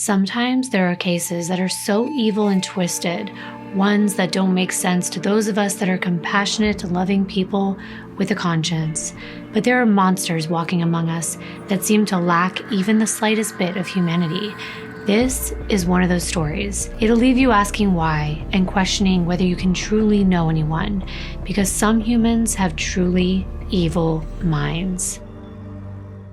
Sometimes there are cases that are so evil and twisted, ones that don't make sense to those of us that are compassionate, loving people with a conscience. But there are monsters walking among us that seem to lack even the slightest bit of humanity. This is one of those stories. It'll leave you asking why and questioning whether you can truly know anyone, because some humans have truly evil minds.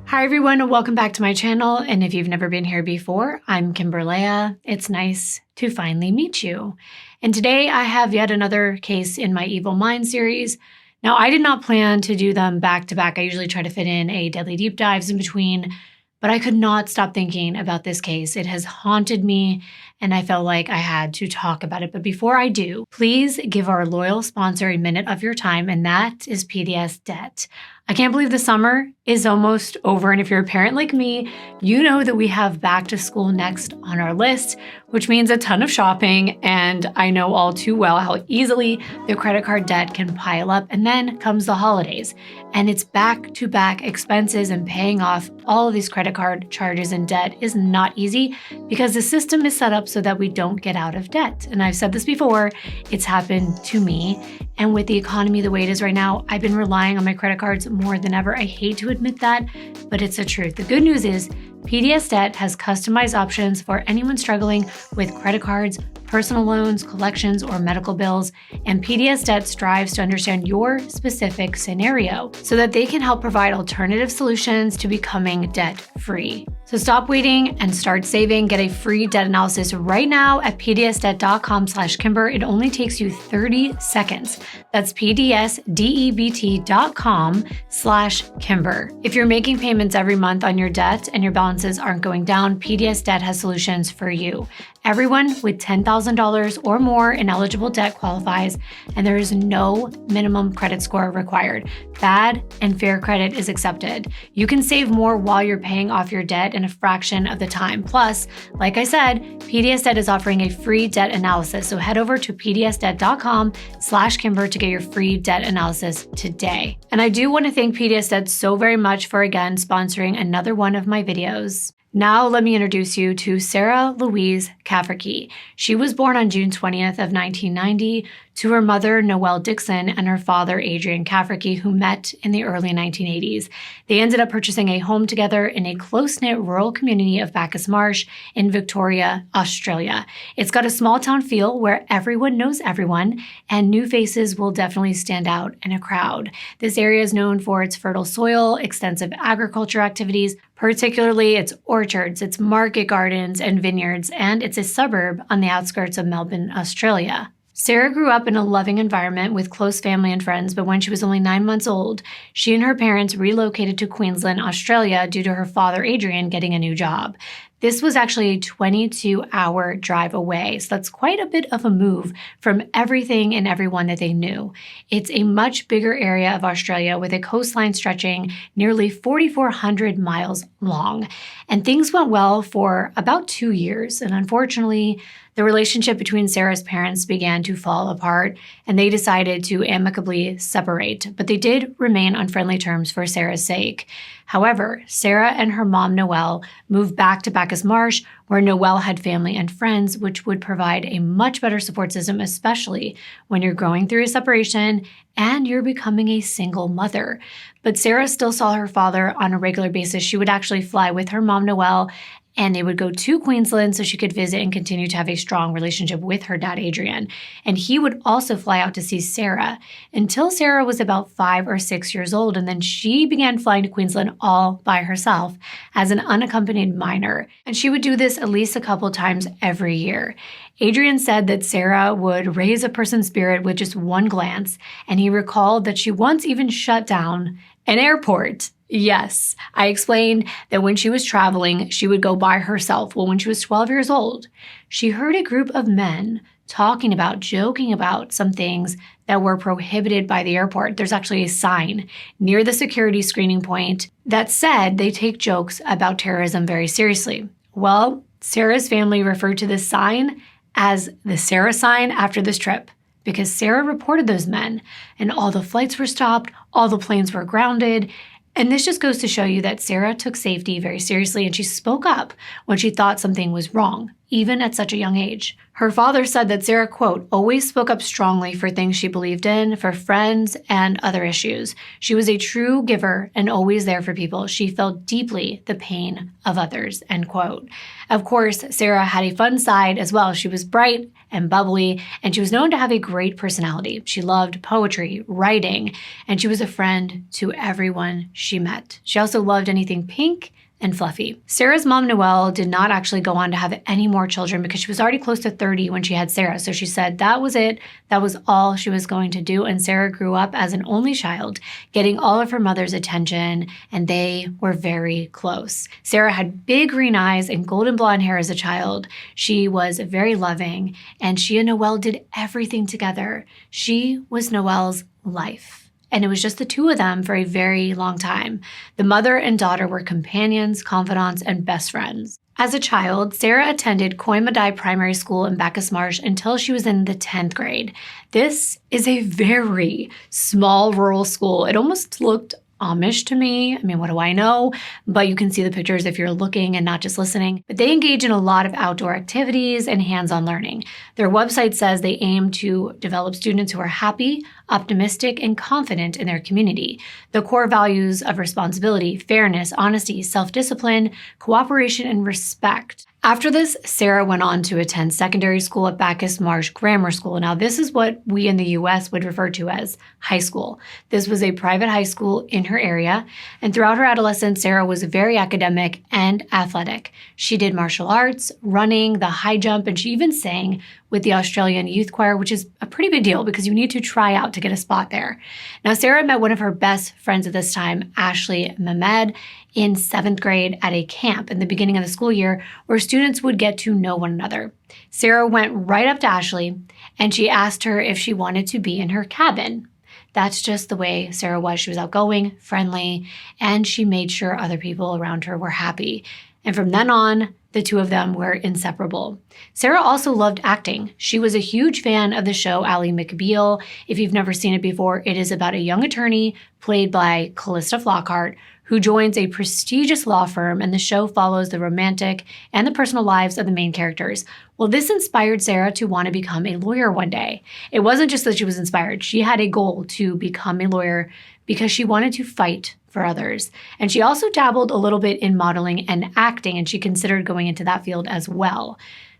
Hi everyone, and welcome back to my channel. And if you've never been here before, I'm Kimbryleigha. It's nice to finally meet you. And today I have yet another case in my Evil Mind series. Now, I did not plan to do them back to back. I usually try to fit in a Deadly Deep Dives in between, but I could not stop thinking about this case. It has haunted me, and I felt like I had to talk about it. But before I do, please give our loyal sponsor a minute of your time, and that is PDS Debt. I can't believe the summer is almost over, and if you're a parent like me, you know that we have back to school next on our list, which means a ton of shopping, and I know all too well how easily the credit card debt can pile up, and then comes the holidays, and it's back-to-back expenses, and paying off all of these credit card charges and debt is not easy because the system is set up so that we don't get out of debt. And I've said this before, it's happened to me, and with the economy the way it is right now, I've been relying on my credit cards more than ever. I hate to admit that, but it's the truth. The good news is PDS Debt has customized options for anyone struggling with credit cards, personal loans, collections, or medical bills, and PDS Debt strives to understand your specific scenario so that they can help provide alternative solutions to becoming debt-free. So stop waiting and start saving. Get a free debt analysis right now at pdsdebt.com/Kimber. It only takes you 30 seconds. That's pdsdebt.com/Kimber. If you're making payments every month on your debt and your balances aren't going down, PDS Debt has solutions for you. Everyone with $10,000 or more in eligible debt qualifies, and there is no minimum credit score required. Bad and fair credit is accepted. You can save more while you're paying off your debt in a fraction of the time. Plus, like I said, PDS Debt is offering a free debt analysis. So head over to pdsdebt.com/Kimber to get your free debt analysis today. And I do want to thank PDS Debt so very much for again sponsoring another one of my videos. Now let me introduce you to Sarah Louise Cafferkey. She was born on June 20th of 1990 to her mother, Noelle Dixon, and her father, Adrian Cafferkey, who met in the early 1980s. They ended up purchasing a home together in a close-knit rural community of Bacchus Marsh in Victoria, Australia. It's got a small-town feel where everyone knows everyone, and new faces will definitely stand out in a crowd. This area is known for its fertile soil, extensive agriculture activities, particularly its orchards, its market gardens and vineyards, and it's a suburb on the outskirts of Melbourne, Australia. Sarah grew up in a loving environment with close family and friends, but when she was only 9 months old, she and her parents relocated to Queensland, Australia due to her father, Adrian, getting a new job. This was actually a 22-hour drive away, so that's quite a bit of a move from everything and everyone that they knew. It's a much bigger area of Australia with a coastline stretching nearly 4,400 miles long. And things went well for about 2 years, and unfortunately, the relationship between Sarah's parents began to fall apart, and they decided to amicably separate, but they did remain on friendly terms for Sarah's sake. However, Sarah and her mom, Noelle, moved back to Bacchus Marsh, where Noelle had family and friends, which would provide a much better support system, especially when you're going through a separation and you're becoming a single mother. But Sarah still saw her father on a regular basis. She would actually fly with her mom, Noelle, and they would go to Queensland so she could visit and continue to have a strong relationship with her dad, Adrian. And he would also fly out to see Sarah until Sarah was about 5 or 6 years old. And then she began flying to Queensland all by herself as an unaccompanied minor. And she would do this at least a couple times every year. Adrian said that Sarah would raise a person's spirit with just one glance, and he recalled that she once even shut down an airport. Yes, I explained that when she was traveling, she would go by herself. Well, when she was 12 years old, she heard a group of men talking about, joking about some things that were prohibited by the airport. There's actually a sign near the security screening point that said they take jokes about terrorism very seriously. Well, Sarah's family referred to this sign as the Sarah sign after this trip, because Sarah reported those men, and all the flights were stopped, all the planes were grounded, And this just goes to show you that Sarah took safety very seriously, and she spoke up when she thought something was wrong, even at such a young age. Her father said that Sarah, quote, always spoke up strongly for things she believed in, for friends and other issues. She was a true giver and always there for people. She felt deeply the pain of others, end quote. Of course, Sarah had a fun side as well. She was bright and bubbly, and she was known to have a great personality. She loved poetry, writing, and she was a friend to everyone she met. She also loved anything pink and fluffy. Sarah's mom, Noelle, did not actually go on to have any more children because she was already close to 30 when she had Sarah. So she said that was it. That was all she was going to do. And Sarah grew up as an only child, getting all of her mother's attention, and they were very close. Sarah had big green eyes and golden blonde hair as a child. She was very loving, and she and Noelle did everything together. She was Noelle's life. And it was just the two of them for a very long time. The mother and daughter were companions, confidants, and best friends. As a child, Sarah attended Coimadai Primary School in Bacchus Marsh until she was in the 10th grade. This is a very small rural school. It almost looked Amish to me. I mean, what do I know? But you can see the pictures if you're looking and not just listening. But they engage in a lot of outdoor activities and hands-on learning. Their website says they aim to develop students who are happy, optimistic, and confident in their community. The core values of responsibility, fairness, honesty, self-discipline, cooperation, and respect. After this, Sarah went on to attend secondary school at Bacchus Marsh Grammar School. Now, this is what we in the U.S. would refer to as high school. This was a private high school in her area, and throughout her adolescence, Sarah was very academic and athletic. She did martial arts, running, the high jump, and she even sang with the Australian Youth Choir, which is a pretty big deal because you need to try out to get a spot there. Now, Sarah met one of her best friends at this time, Ashley Mehmed, in 7th grade at a camp in the beginning of the school year where students would get to know one another. Sarah went right up to Ashley and she asked her if she wanted to be in her cabin. That's just the way Sarah was. She was outgoing, friendly, and she made sure other people around her were happy. And from then on, the two of them were inseparable. Sarah also loved acting. She was a huge fan of the show Ally McBeal. If you've never seen it before, it is about a young attorney played by Callista Flockhart who joins a prestigious law firm, and the show follows the romantic and the personal lives of the main characters. Well, this inspired Sarah to want to become a lawyer one day. It wasn't just that she was inspired. She had a goal to become a lawyer because she wanted to fight for others. And she also dabbled a little bit in modeling and acting, and she considered going into that field as well.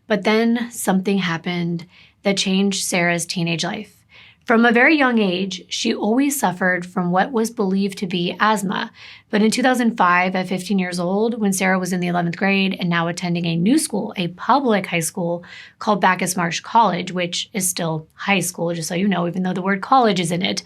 But then something happened that changed Sarah's teenage life. From a very young age, she always suffered from what was believed to be asthma. But in 2005, at 15 years old, when Sarah was in the 11th grade and now attending a new school, a public high school called Bacchus Marsh College, which is still high school, just so you know, even though the word college is in it,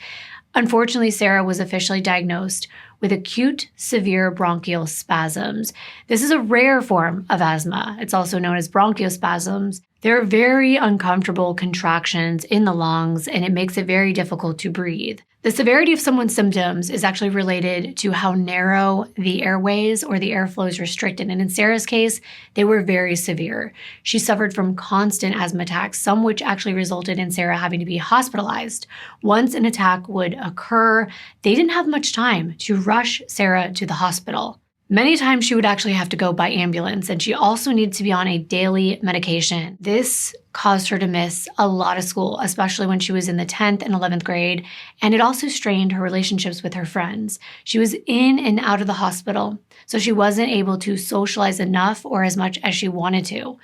unfortunately, Sarah was officially diagnosed with acute severe bronchial spasms. This is a rare form of asthma. It's also known as bronchospasms. They're very uncomfortable contractions in the lungs, and it makes it very difficult to breathe. The severity of someone's symptoms is actually related to how narrow the airways or the airflow is restricted. And in Sarah's case, they were very severe. She suffered from constant asthma attacks, some which actually resulted in Sarah having to be hospitalized. Once an attack would occur, they didn't have much time to rush Sarah to the hospital. Many times she would actually have to go by ambulance, and she also needed to be on a daily medication. This caused her to miss a lot of school, especially when she was in the 10th and 11th grade, and it also strained her relationships with her friends. She was in and out of the hospital, so she wasn't able to socialize enough or as much as she wanted to.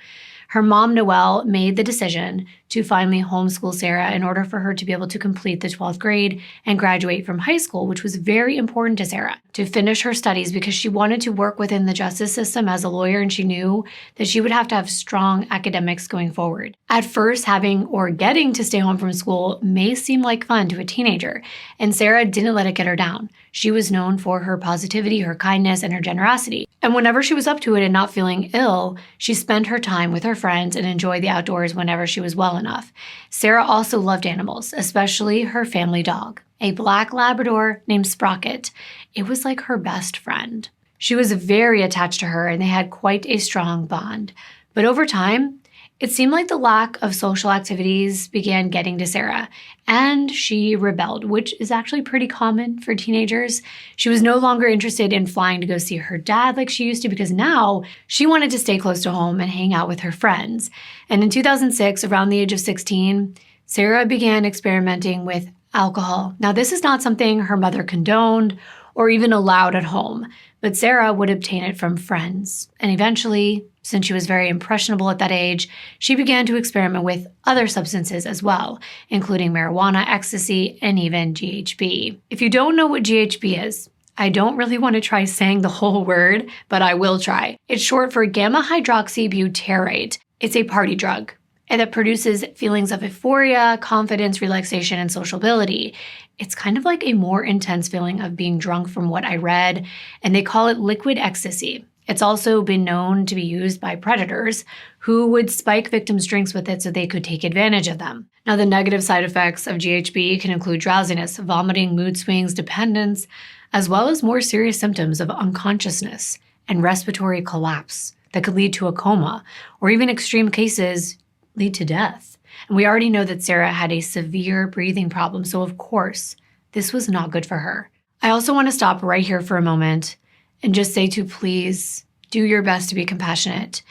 Her mom, Noelle, made the decision to finally homeschool Sarah in order for her to be able to complete the 12th grade and graduate from high school, which was very important to Sarah, to finish her studies because she wanted to work within the justice system as a lawyer, and she knew that she would have to have strong academics going forward. At first, having or getting to stay home from school may seem like fun to a teenager, and Sarah didn't let it get her down. She was known for her positivity, her kindness, and her generosity. And whenever she was up to it and not feeling ill, she spent her time with her friends and enjoyed the outdoors whenever she was well enough. Sarah also loved animals, especially her family dog, a black Labrador named Sprocket. It was like her best friend. She was very attached to her, and they had quite a strong bond. But over time, It seemed like the lack of social activities began getting to Sarah, and she rebelled, which is actually pretty common for teenagers. She was no longer interested in flying to go see her dad like she used to, because now she wanted to stay close to home and hang out with her friends. And in 2006, around the age of 16, Sarah began experimenting with alcohol. Now, this is not something her mother condoned or even allowed at home, but Sarah would obtain it from friends. And eventually, since she was very impressionable at that age, she began to experiment with other substances as well, including marijuana, ecstasy, and even GHB. If you don't know what GHB is, I don't really want to try saying the whole word, but I will try. It's short for gamma hydroxybutyrate. It's a party drug, and it produces feelings of euphoria, confidence, relaxation, and sociability. It's kind of like a more intense feeling of being drunk from what I read, and they call it liquid ecstasy. It's also been known to be used by predators who would spike victims' drinks with it so they could take advantage of them. Now, the negative side effects of GHB can include drowsiness, vomiting, mood swings, dependence, as well as more serious symptoms of unconsciousness and respiratory collapse that could lead to a coma, or even extreme cases lead to death. And we already know that Sarah had a severe breathing problem, so of course, this was not good for her. I also want to stop right here for a moment and just say to please do your best to be compassionate.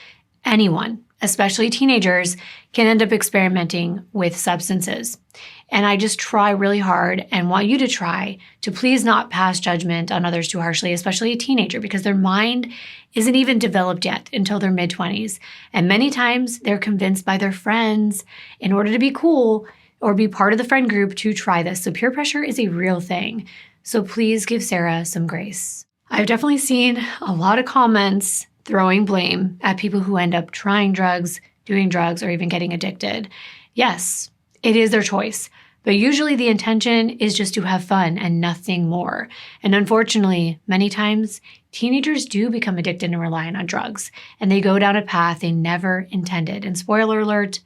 Anyone, especially teenagers, can end up experimenting with substances. And I just try really hard and want you to try to please not pass judgment on others too harshly, especially a teenager, because their mind isn't even developed yet until their mid-20s. And many times they're convinced by their friends in order to be cool or be part of the friend group to try this. So peer pressure is a real thing. So please give Sarah some grace. I've definitely seen a lot of comments throwing blame at people who end up trying drugs, doing drugs, or even getting addicted. Yes, it is their choice, but usually the intention is just to have fun and nothing more. And unfortunately, many times, teenagers do become addicted and reliant on drugs, and they go down a path they never intended. And spoiler alert,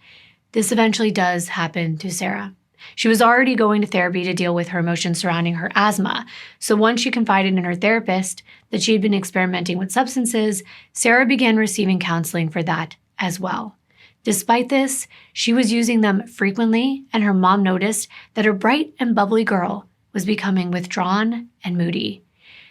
this eventually does happen to Sarah. She was already going to therapy to deal with her emotions surrounding her asthma. So once she confided in her therapist that she had been experimenting with substances, Sarah began receiving counseling for that as well. Despite this, she was using them frequently, and her mom noticed that her bright and bubbly girl was becoming withdrawn and moody.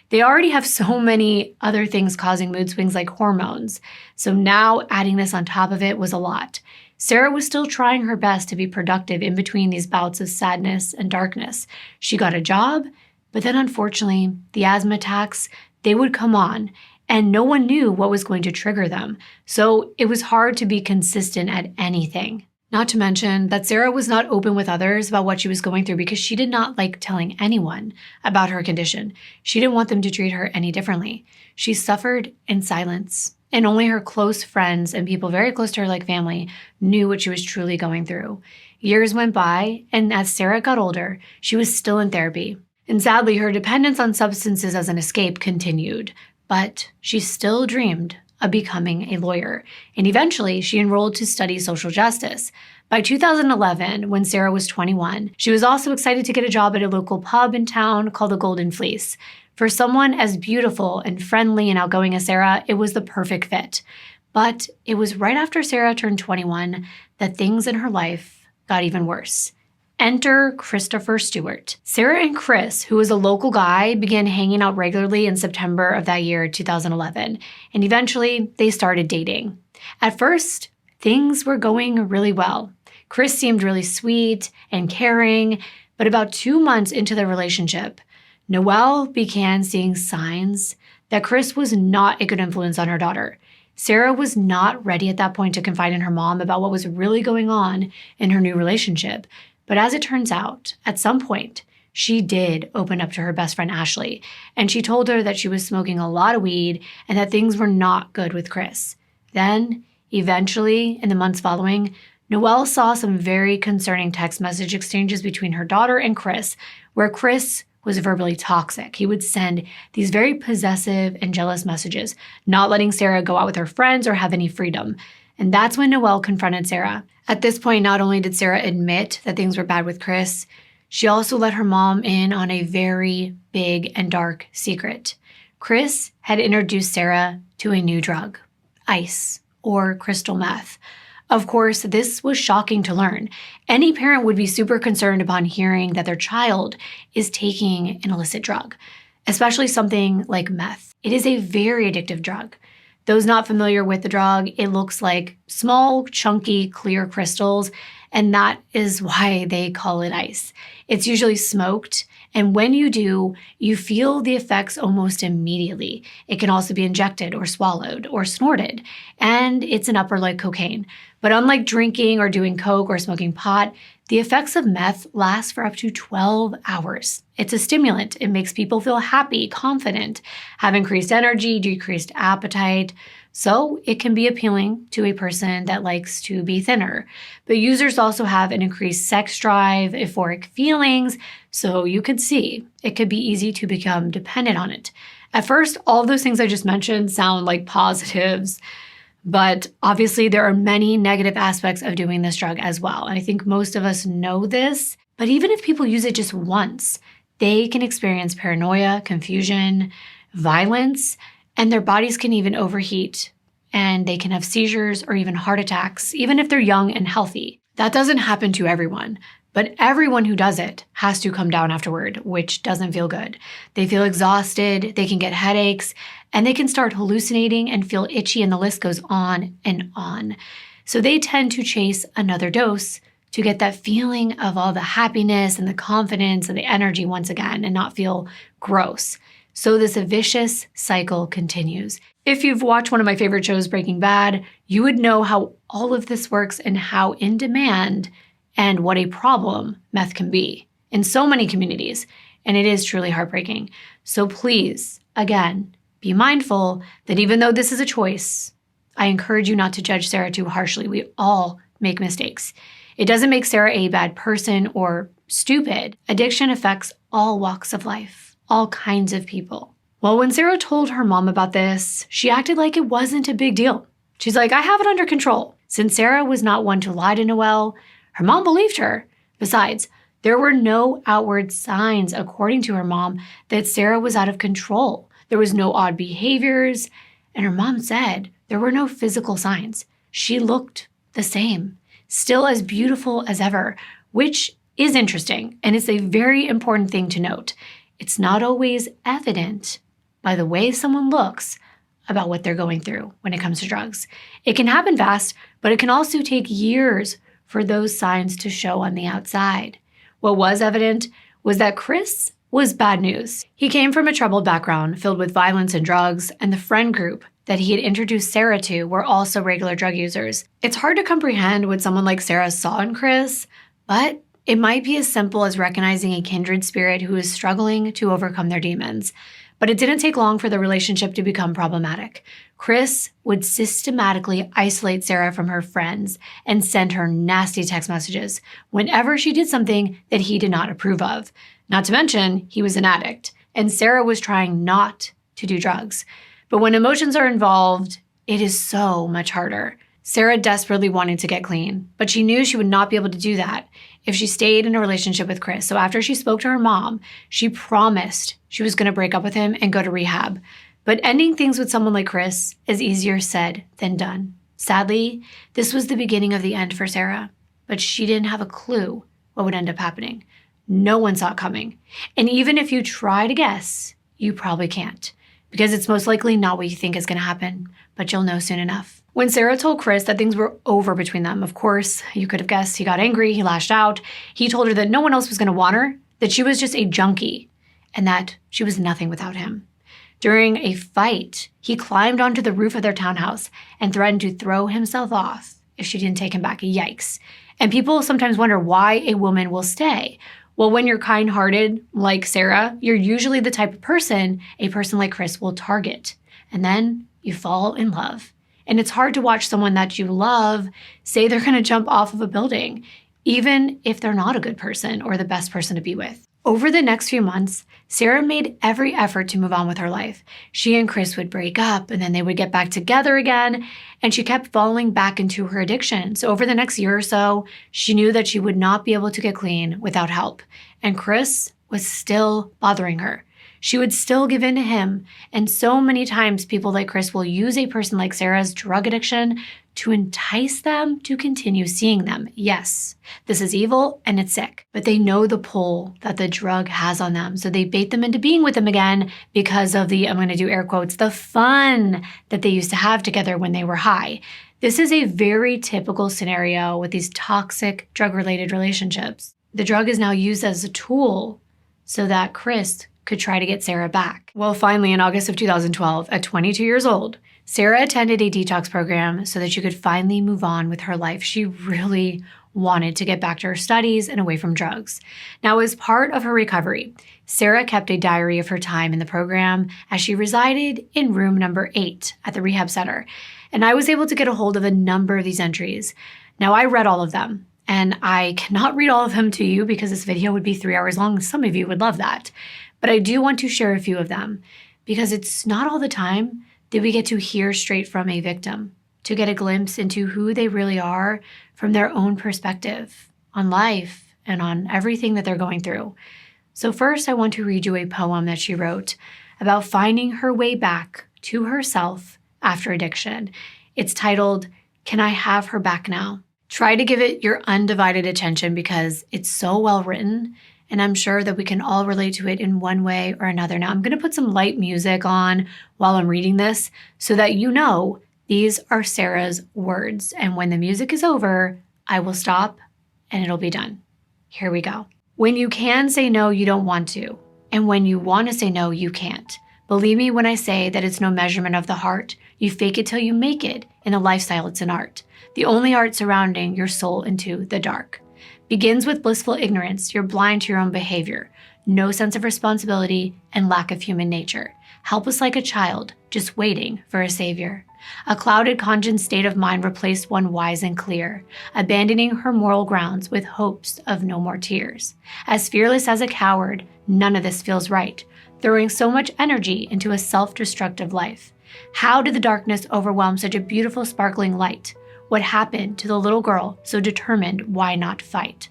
They already have so many other things causing mood swings like hormones, so now adding this on top of it was a lot. Sarah was still trying her best to be productive in between these bouts of sadness and darkness. She got a job, but then unfortunately, the asthma attacks, they would come on, and no one knew what was going to trigger them. So it was hard to be consistent at anything. Not to mention that Sarah was not open with others about what she was going through because she did not like telling anyone about her condition. She didn't want them to treat her any differently. She suffered in silence, and only her close friends and people very close to her, like family, knew what she was truly going through. Years went by, and as Sarah got older, she was still in therapy. And sadly, her dependence on substances as an escape continued, but she still dreamed of becoming a lawyer. And eventually, she enrolled to study social justice. By 2011, when Sarah was 21, she was also excited to get a job at a local pub in town called the Golden Fleece. For someone as beautiful and friendly and outgoing as Sarah, it was the perfect fit. But it was right after Sarah turned 21 that things in her life got even worse. Enter Christopher Stewart. Sarah and Chris, who was a local guy, began hanging out regularly in September of that year, 2011, and eventually they started dating. At first, things were going really well. Chris seemed really sweet and caring, but about 2 months into their relationship, Noelle began seeing signs that Chris was not a good influence on her daughter. Sarah was not ready at that point to confide in her mom about what was really going on in her new relationship. But as it turns out, at some point, she did open up to her best friend Ashley, and she told her that she was smoking a lot of weed and that things were not good with Chris. Then, eventually, in the months following, Noelle saw some very concerning text message exchanges between her daughter and Chris, where Chris was verbally toxic. He would send these very possessive and jealous messages, not letting Sarah go out with her friends or have any freedom. And that's when Noelle confronted Sarah. At this point, not only did Sarah admit that things were bad with Chris, she also let her mom in on a very big and dark secret. Chris had introduced Sarah to a new drug, ice, or crystal meth, Of course, this was shocking to learn. Any parent would be super concerned upon hearing that their child is taking an illicit drug, especially something like meth. It is a very addictive drug. Those not familiar with the drug, it looks like small, chunky, clear crystals, and that is why they call it ice. It's usually smoked, and when you do, you feel the effects almost immediately. It can also be injected or swallowed or snorted, and it's an upper like cocaine. But unlike drinking or doing coke or smoking pot, the effects of meth last for up to 12 hours. It's a stimulant. It makes people feel happy, confident, have increased energy, decreased appetite. So it can be appealing to a person that likes to be thinner. But users also have an increased sex drive, euphoric feelings. So you could see it could be easy to become dependent on it. At first, all of those things I just mentioned sound like positives. But obviously, there are many negative aspects of doing this drug as well. And I think most of us know this. But even if people use it just once, they can experience paranoia, confusion, violence, and their bodies can even overheat. And they can have seizures or even heart attacks, even if they're young and healthy. That doesn't happen to everyone. But everyone who does it has to come down afterward, which doesn't feel good. They feel exhausted, they can get headaches, and they can start hallucinating and feel itchy, and the list goes on and on. So they tend to chase another dose to get that feeling of all the happiness and the confidence and the energy once again and not feel gross. So this vicious cycle continues. If you've watched one of my favorite shows, Breaking Bad, you would know how all of this works and how in demand and what a problem meth can be in so many communities. And it is truly heartbreaking. So please, again, be mindful that even though this is a choice, I encourage you not to judge Sarah too harshly. We all make mistakes. It doesn't make Sarah a bad person or stupid. Addiction affects all walks of life, all kinds of people. Well, when Sarah told her mom about this, she acted like it wasn't a big deal. She's like, I have it under control. Since Sarah was not one to lie to Noelle, her mom believed her. Besides, there were no outward signs, according to her mom, that Sarah was out of control. There was no odd behaviors, and her mom said there were no physical signs. She looked the same, still as beautiful as ever, which is interesting, and it's a very important thing to note. It's not always evident by the way someone looks about what they're going through when it comes to drugs. It can happen fast, but it can also take years for those signs to show on the outside. What was evident was that Chris was bad news. He came from a troubled background filled with violence and drugs, and the friend group that he had introduced Sarah to were also regular drug users. It's hard to comprehend what someone like Sarah saw in Chris, but it might be as simple as recognizing a kindred spirit who is struggling to overcome their demons. But it didn't take long for the relationship to become problematic. Chris would systematically isolate Sarah from her friends and send her nasty text messages whenever she did something that he did not approve of. Not to mention, he was an addict, and Sarah was trying not to do drugs. But when emotions are involved, it is so much harder. Sarah desperately wanted to get clean, but she knew she would not be able to do that if she stayed in a relationship with Chris. So after she spoke to her mom, she promised she was going to break up with him and go to rehab. But ending things with someone like Chris is easier said than done. Sadly, this was the beginning of the end for Sarah, but she didn't have a clue what would end up happening. No one saw it coming. And even if you try to guess, you probably can't, because it's most likely not what you think is going to happen, but you'll know soon enough. When Sarah told Chris that things were over between them, of course, you could have guessed he got angry, he lashed out. He told her that no one else was going to want her, that she was just a junkie, and that she was nothing without him. During a fight, he climbed onto the roof of their townhouse and threatened to throw himself off if she didn't take him back. Yikes. And people sometimes wonder why a woman will stay. Well, when you're kind-hearted, like Sarah, you're usually the type of person a person like Chris will target. And then you fall in love. And it's hard to watch someone that you love say they're going to jump off of a building, even if they're not a good person or the best person to be with. Over the next few months, Sarah made every effort to move on with her life. She and Chris would break up, and then they would get back together again, and she kept falling back into her addiction. So over the next year or so, she knew that she would not be able to get clean without help. And Chris was still bothering her. She would still give in to him. And so many times people like Chris will use a person like Sarah's drug addiction to entice them to continue seeing them. Yes, this is evil and it's sick, but they know the pull that the drug has on them. So they bait them into being with them again because of the, I'm going to do air quotes, the fun that they used to have together when they were high. This is a very typical scenario with these toxic drug-related relationships. The drug is now used as a tool so that Chris could try to get Sarah back. Well, finally, in August of 2012, at 22 years old, Sarah attended a detox program so that she could finally move on with her life. She really wanted to get back to her studies and away from drugs. Now, as part of her recovery, Sarah kept a diary of her time in the program as she resided in room number 8 at the Rehab Center. And I was able to get a hold of a number of these entries. Now, I read all of them, and I cannot read all of them to you because this video would be 3 hours long. Some of you would love that. But I do want to share a few of them because it's not all the time that we get to hear straight from a victim, to get a glimpse into who they really are from their own perspective on life and on everything that they're going through. So first, I want to read you a poem that she wrote about finding her way back to herself after addiction. It's titled, Can I Have Her Back Now? Try to give it your undivided attention because it's so well written, and I'm sure that we can all relate to it in one way or another. Now, I'm going to put some light music on while I'm reading this so that you know these are Sarah's words. And when the music is over, I will stop and it'll be done. Here we go. When you can say no, you don't want to. And when you want to say no, you can't. Believe me when I say that it's no measurement of the heart. You fake it till you make it. In a lifestyle, it's an art. The only art surrounding your soul into the dark. Begins with blissful ignorance. You're blind to your own behavior. No sense of responsibility and lack of human nature. Helpless like a child, just waiting for a savior. A clouded conscience state of mind replaced one wise and clear, abandoning her moral grounds with hopes of no more tears. As fearless as a coward, none of this feels right, throwing so much energy into a self-destructive life. How did the darkness overwhelm such a beautiful sparkling light? What happened to the little girl so determined why not fight?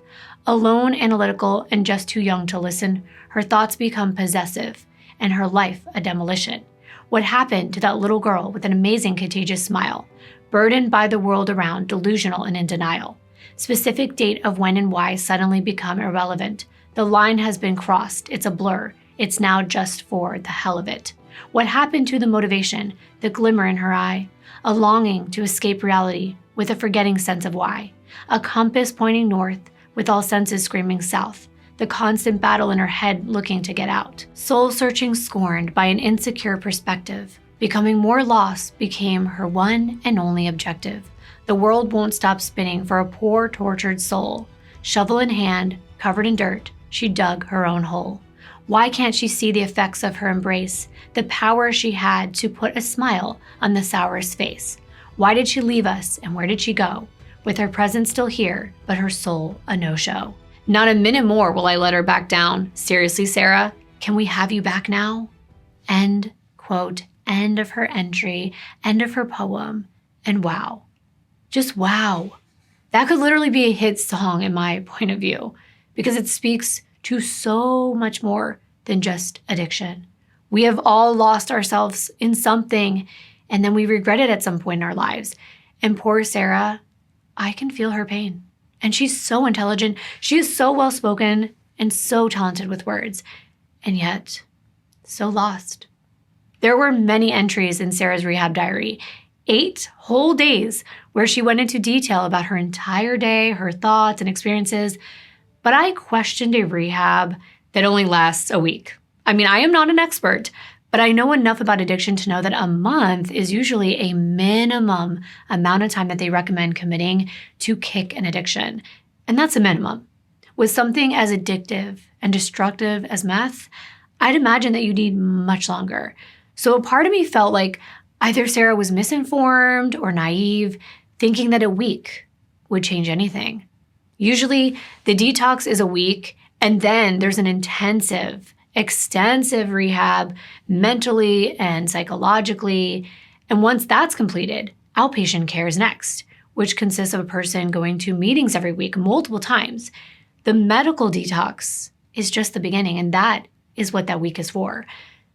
Alone, analytical, and just too young to listen, her thoughts become possessive, and her life a demolition. What happened to that little girl with an amazing contagious smile, burdened by the world around, delusional and in denial? Specific date of when and why suddenly become irrelevant. The line has been crossed, it's a blur, it's now just for the hell of it. What happened to the motivation, the glimmer in her eye? A longing to escape reality with a forgetting sense of why. A compass pointing north with all senses screaming south. The constant battle in her head looking to get out. Soul-searching, scorned by an insecure perspective. Becoming more lost became her one and only objective. The world won't stop spinning for a poor, tortured soul. Shovel in hand, covered in dirt, she dug her own hole. Why can't she see the effects of her embrace? The power she had to put a smile on the sourest face. Why did she leave us and where did she go? With her presence still here, but her soul a no-show. Not a minute more will I let her back down. Seriously, Sarah, can we have you back now? End quote, end of her entry, end of her poem. And wow, just wow. That could literally be a hit song in my point of view because it speaks to so much more than just addiction. We have all lost ourselves in something and then we regret it at some point in our lives. And poor Sarah, I can feel her pain. And she's so intelligent. She is so well-spoken and so talented with words, and yet so lost. There were many entries in Sarah's rehab diary, 8 whole days where she went into detail about her entire day, her thoughts and experiences. But I questioned a rehab that only lasts a week. I mean, I am not an expert, but I know enough about addiction to know that a month is usually a minimum amount of time that they recommend committing to kick an addiction. And that's a minimum. With something as addictive and destructive as meth, I'd imagine that you need much longer. So a part of me felt like either Sarah was misinformed or naive, thinking that a week would change anything. Usually the detox is a week, and then there's an intensive, extensive rehab mentally and psychologically. And once that's completed, outpatient care is next, which consists of a person going to meetings every week, multiple times. The medical detox is just the beginning, and that is what that week is for.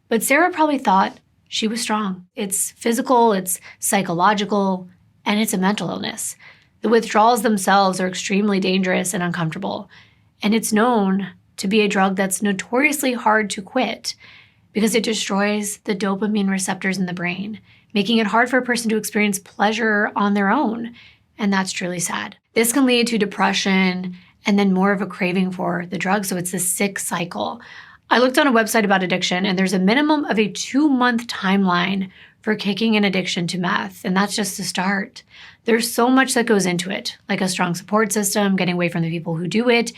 But Sarah probably thought she was strong. It's physical, it's psychological, and it's a mental illness. The withdrawals themselves are extremely dangerous and uncomfortable, and it's known to be a drug that's notoriously hard to quit because it destroys the dopamine receptors in the brain, making it hard for a person to experience pleasure on their own, and that's truly sad. This can lead to depression and then more of a craving for the drug, so it's a sick cycle. I looked on a website about addiction, and there's a minimum of a 2-month timeline for kicking an addiction to meth, and that's just the start. There's so much that goes into it, like a strong support system, getting away from the people who do it,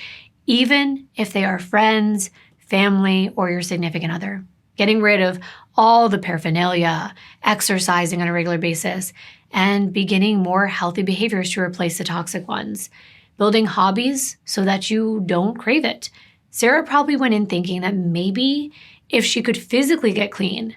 even if they are friends, family, or your significant other. Getting rid of all the paraphernalia, exercising on a regular basis, and beginning more healthy behaviors to replace the toxic ones. Building hobbies so that you don't crave it. Sarah probably went in thinking that maybe if she could physically get clean,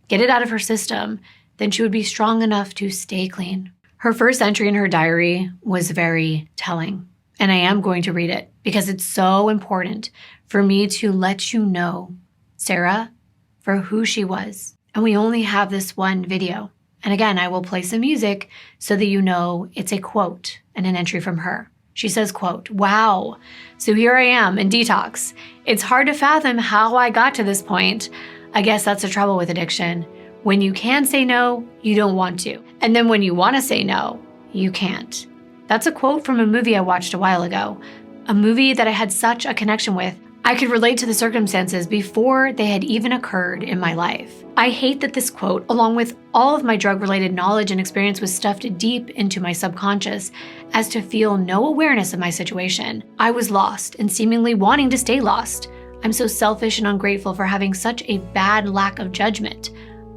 get it out of her system, then she would be strong enough to stay clean. Her first entry in her diary was very telling, and I am going to read it because it's so important for me to let you know Sarah for who she was. And we only have this one video. And again, I will play some music so that you know it's a quote and an entry from her. She says, quote, "Wow, so here I am in detox. It's hard to fathom how I got to this point. I guess that's the trouble with addiction. When you can say no, you don't want to. And then when you want to say no, you can't." That's a quote from a movie I watched a while ago, a movie that I had such a connection with. I could relate to the circumstances before they had even occurred in my life. I hate that this quote, along with all of my drug-related knowledge and experience, was stuffed deep into my subconscious as to feel no awareness of my situation. I was lost and seemingly wanting to stay lost. I'm so selfish and ungrateful for having such a bad lack of judgment.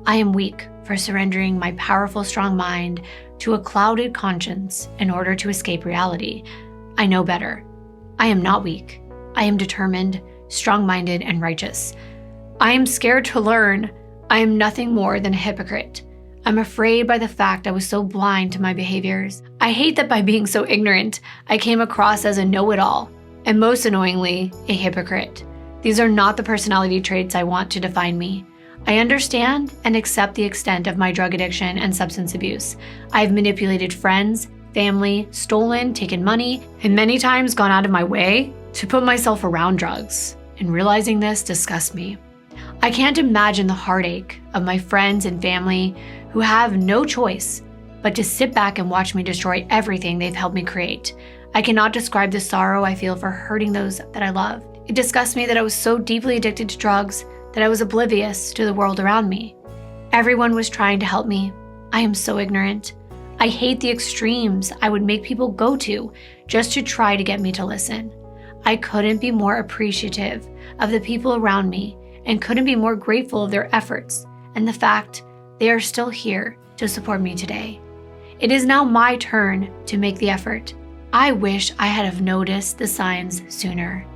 I am weak for surrendering my powerful, strong mind to a clouded conscience in order to escape reality. I know better. I am not weak. I am determined, strong-minded, and righteous. I am scared to learn. I am nothing more than a hypocrite. I'm afraid by the fact I was so blind to my behaviors. I hate that by being so ignorant, I came across as a know-it-all, and most annoyingly, a hypocrite. These are not the personality traits I want to define me. I understand and accept the extent of my drug addiction and substance abuse. I've manipulated friends, family, stolen, taken money, and many times gone out of my way to put myself around drugs, and realizing this disgusts me. I can't imagine the heartache of my friends and family who have no choice but to sit back and watch me destroy everything they've helped me create. I cannot describe the sorrow I feel for hurting those that I love. It disgusts me that I was so deeply addicted to drugs that I was oblivious to the world around me. Everyone was trying to help me. I am so ignorant. I hate the extremes I would make people go to just to try to get me to listen. I couldn't be more appreciative of the people around me and couldn't be more grateful of their efforts and the fact they are still here to support me today. It is now my turn to make the effort. I wish I had have noticed the signs sooner.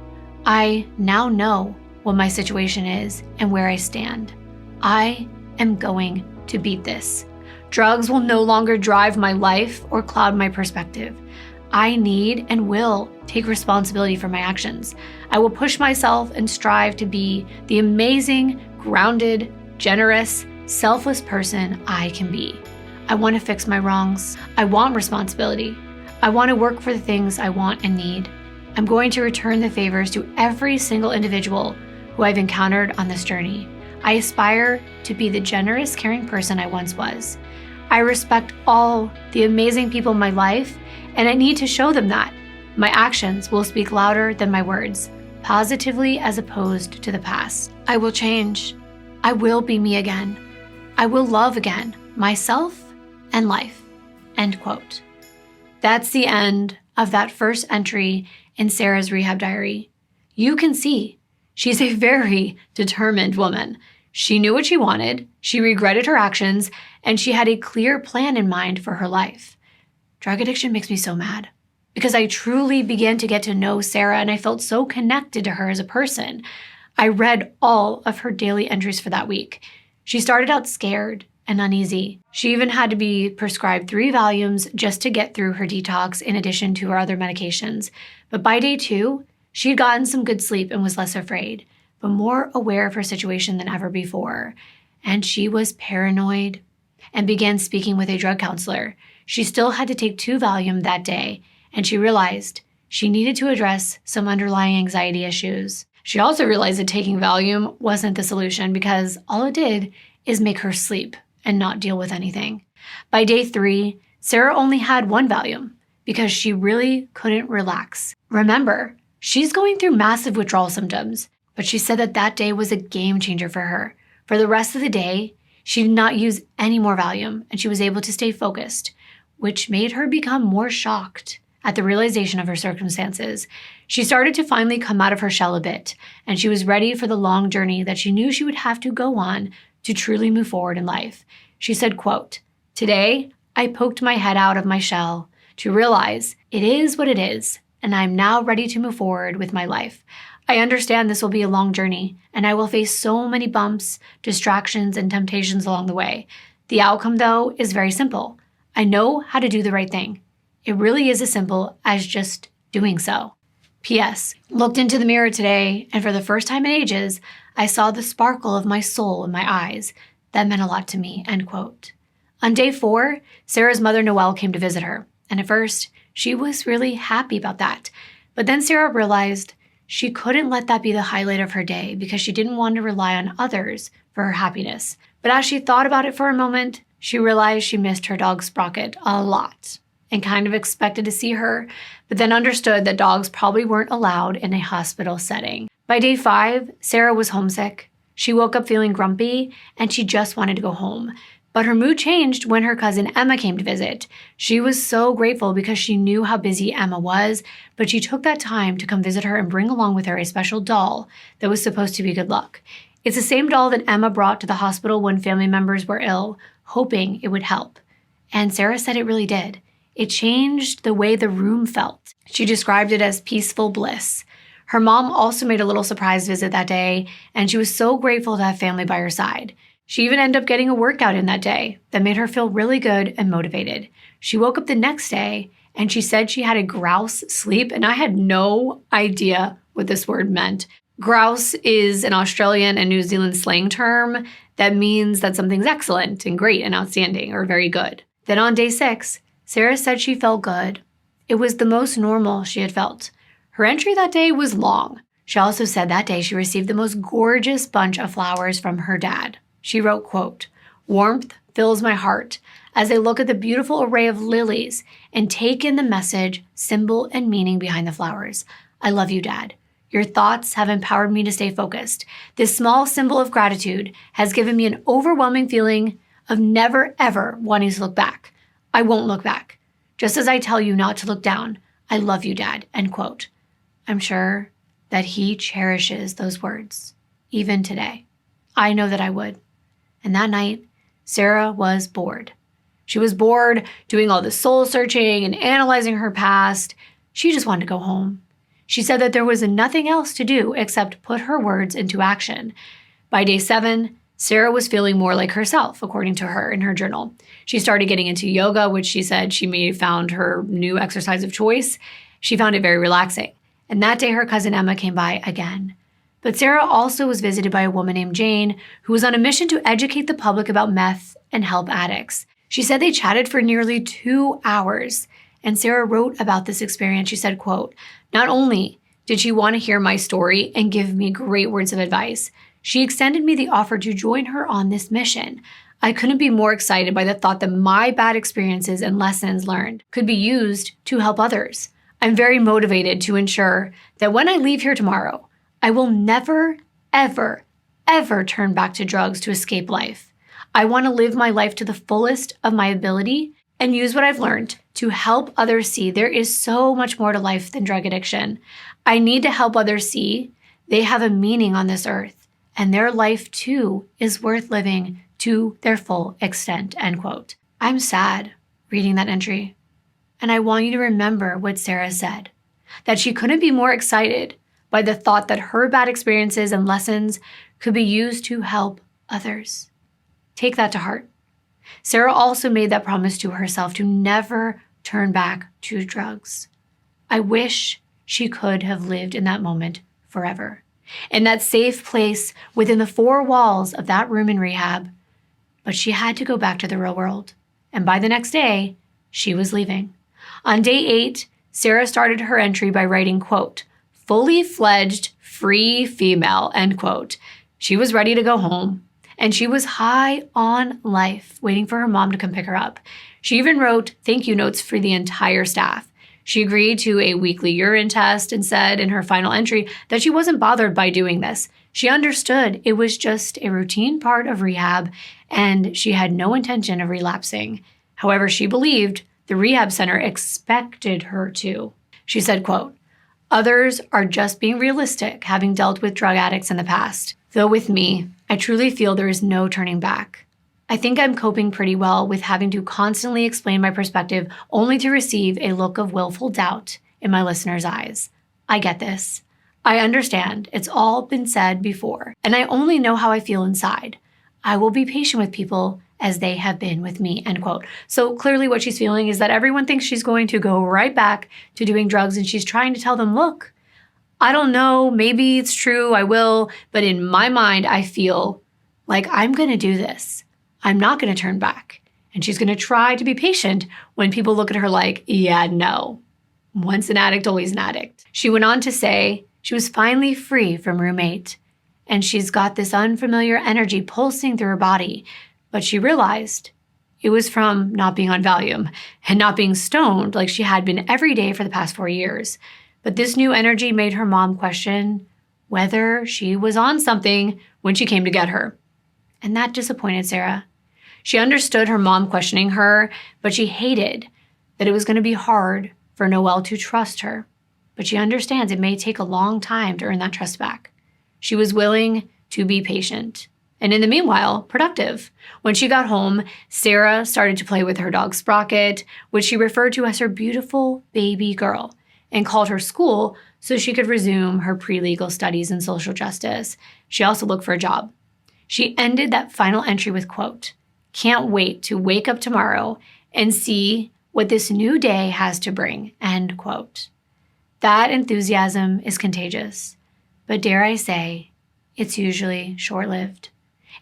I now know what my situation is and where I stand. I am going to beat this. Drugs will no longer drive my life or cloud my perspective. I need and will take responsibility for my actions. I will push myself and strive to be the amazing, grounded, generous, selfless person I can be. I want to fix my wrongs. I want responsibility. I want to work for the things I want and need. I'm going to return the favors to every single individual who I've encountered on this journey. I aspire to be the generous, caring person I once was. I respect all the amazing people in my life, and I need to show them that. My actions will speak louder than my words, positively as opposed to the past. I will change. I will be me again. I will love again, myself and life." End quote. That's the end of that first entry in Sarah's rehab diary. You can see she's a very determined woman. She knew what she wanted, she regretted her actions, and she had a clear plan in mind for her life. Drug addiction makes me so mad because I truly began to get to know Sarah and I felt so connected to her as a person. I read all of her daily entries for that week. She started out scared and uneasy. She even had to be prescribed 3 Valiums just to get through her detox in addition to her other medications. But by day 2, she had gotten some good sleep and was less afraid, but more aware of her situation than ever before. And she was paranoid and began speaking with a drug counselor. she still had to take 2 Valium that day, and she realized she needed to address some underlying anxiety issues. She also realized that taking Valium wasn't the solution because all it did is make her sleep and not deal with anything. By day 3, Sarah only had 1 Valium because she really couldn't relax. Remember, she's going through massive withdrawal symptoms, but she said that that day was a game changer for her. For the rest of the day, she did not use any more Valium, and she was able to stay focused, which made her become more shocked at the realization of her circumstances. She started to finally come out of her shell a bit, and she was ready for the long journey that she knew she would have to go on to truly move forward in life. She said, quote, "Today, I poked my head out of my shell to realize it is what it is, and I'm now ready to move forward with my life. I understand this will be a long journey, and I will face so many bumps, distractions, and temptations along the way. The outcome, though, is very simple. I know how to do the right thing. It really is as simple as just doing so. P.S. Looked into the mirror today, and for the first time in ages, I saw the sparkle of my soul in my eyes. That meant a lot to me," end quote. On day 4, Sarah's mother, Noelle, came to visit her, and at first, she was really happy about that. But then Sarah realized she couldn't let that be the highlight of her day because she didn't want to rely on others for her happiness. But as she thought about it for a moment, she realized she missed her dog Sprocket a lot and kind of expected to see her, but then understood that dogs probably weren't allowed in a hospital setting. By day 5, Sarah was homesick. She woke up feeling grumpy and she just wanted to go home. But her mood changed when her cousin Emma came to visit. She was so grateful because she knew how busy Emma was, but she took that time to come visit her and bring along with her a special doll that was supposed to be good luck. It's the same doll that Emma brought to the hospital when family members were ill, hoping it would help. And Sarah said it really did. It changed the way the room felt. She described it as peaceful bliss. Her mom also made a little surprise visit that day, and she was so grateful to have family by her side. She even ended up getting a workout in that day that made her feel really good and motivated. She woke up the next day and she said she had a grouse sleep, and I had no idea what this word meant. Grouse is an Australian and New Zealand slang term that means that something's excellent and great and outstanding or very good. Then on day 6, Sarah said she felt good. It was the most normal she had felt. Her entry that day was long. She also said that day she received the most gorgeous bunch of flowers from her dad. She wrote, quote, "Warmth fills my heart as I look at the beautiful array of lilies and take in the message, symbol, and meaning behind the flowers. I love you, Dad. Your thoughts have empowered me to stay focused. This small symbol of gratitude has given me an overwhelming feeling of never, ever wanting to look back. I won't look back. Just as I tell you not to look down, I love you, Dad," end quote. I'm sure that he cherishes those words, even today. I know that I would. And that night, Sarah was bored. She was bored doing all the soul searching and analyzing her past. She just wanted to go home. She said that there was nothing else to do except put her words into action. By day 7, Sarah was feeling more like herself, according to her in her journal. She started getting into yoga, which she said she may have found her new exercise of choice. She found it very relaxing. And that day, her cousin Emma came by again. But Sarah also was visited by a woman named Jane, who was on a mission to educate the public about meth and help addicts. She said they chatted for nearly 2 hours, and Sarah wrote about this experience. She said, quote, "Not only did she want to hear my story and give me great words of advice, she extended me the offer to join her on this mission. I couldn't be more excited by the thought that my bad experiences and lessons learned could be used to help others. I'm very motivated to ensure that when I leave here tomorrow, I will never, ever, ever turn back to drugs to escape life. I want to live my life to the fullest of my ability and use what I've learned to help others see there is so much more to life than drug addiction. I need to help others see they have a meaning on this earth, and their life too is worth living to their full extent," end quote. I'm sad reading that entry, and I want you to remember what Sarah said, that she couldn't be more excited by the thought that her bad experiences and lessons could be used to help others. Take that to heart. Sarah also made that promise to herself to never turn back to drugs. I wish she could have lived in that moment forever, in that safe place within the 4 walls of that room in rehab. But she had to go back to the real world. And by the next day, she was leaving. On day 8, Sarah started her entry by writing, quote, "fully fledged, free female," end quote. She was ready to go home, and she was high on life, waiting for her mom to come pick her up. She even wrote thank you notes for the entire staff. She agreed to a weekly urine test and said in her final entry that she wasn't bothered by doing this. She understood it was just a routine part of rehab, and she had no intention of relapsing. However, she believed the rehab center expected her to. She said, quote, "Others are just being realistic, having dealt with drug addicts in the past. Though with me, I truly feel there is no turning back. I think I'm coping pretty well with having to constantly explain my perspective only to receive a look of willful doubt in my listeners' eyes. I get this. I understand. It's all been said before, and I only know how I feel inside. I will be patient with people as they have been with me," end quote. So clearly what she's feeling is that everyone thinks she's going to go right back to doing drugs, and she's trying to tell them, look, I don't know, maybe it's true, I will, but in my mind, I feel like I'm going to do this. I'm not going to turn back. And she's going to try to be patient when people look at her like, yeah, no. Once an addict, always an addict. She went on to say she was finally free from roommate, and she's got this unfamiliar energy pulsing through her body, but she realized it was from not being on Valium and not being stoned like she had been every day for the past 4 years. But this new energy made her mom question whether she was on something when she came to get her. And that disappointed Sarah. She understood her mom questioning her, but she hated that it was going to be hard for Noelle to trust her. But she understands it may take a long time to earn that trust back. She was willing to be patient. And in the meanwhile, productive. When she got home, Sarah started to play with her dog Sprocket, which she referred to as her beautiful baby girl, and called her school so she could resume her pre-legal studies in social justice. She also looked for a job. She ended that final entry with, quote, "Can't wait to wake up tomorrow and see what this new day has to bring," end quote. That enthusiasm is contagious, but dare I say, it's usually short-lived.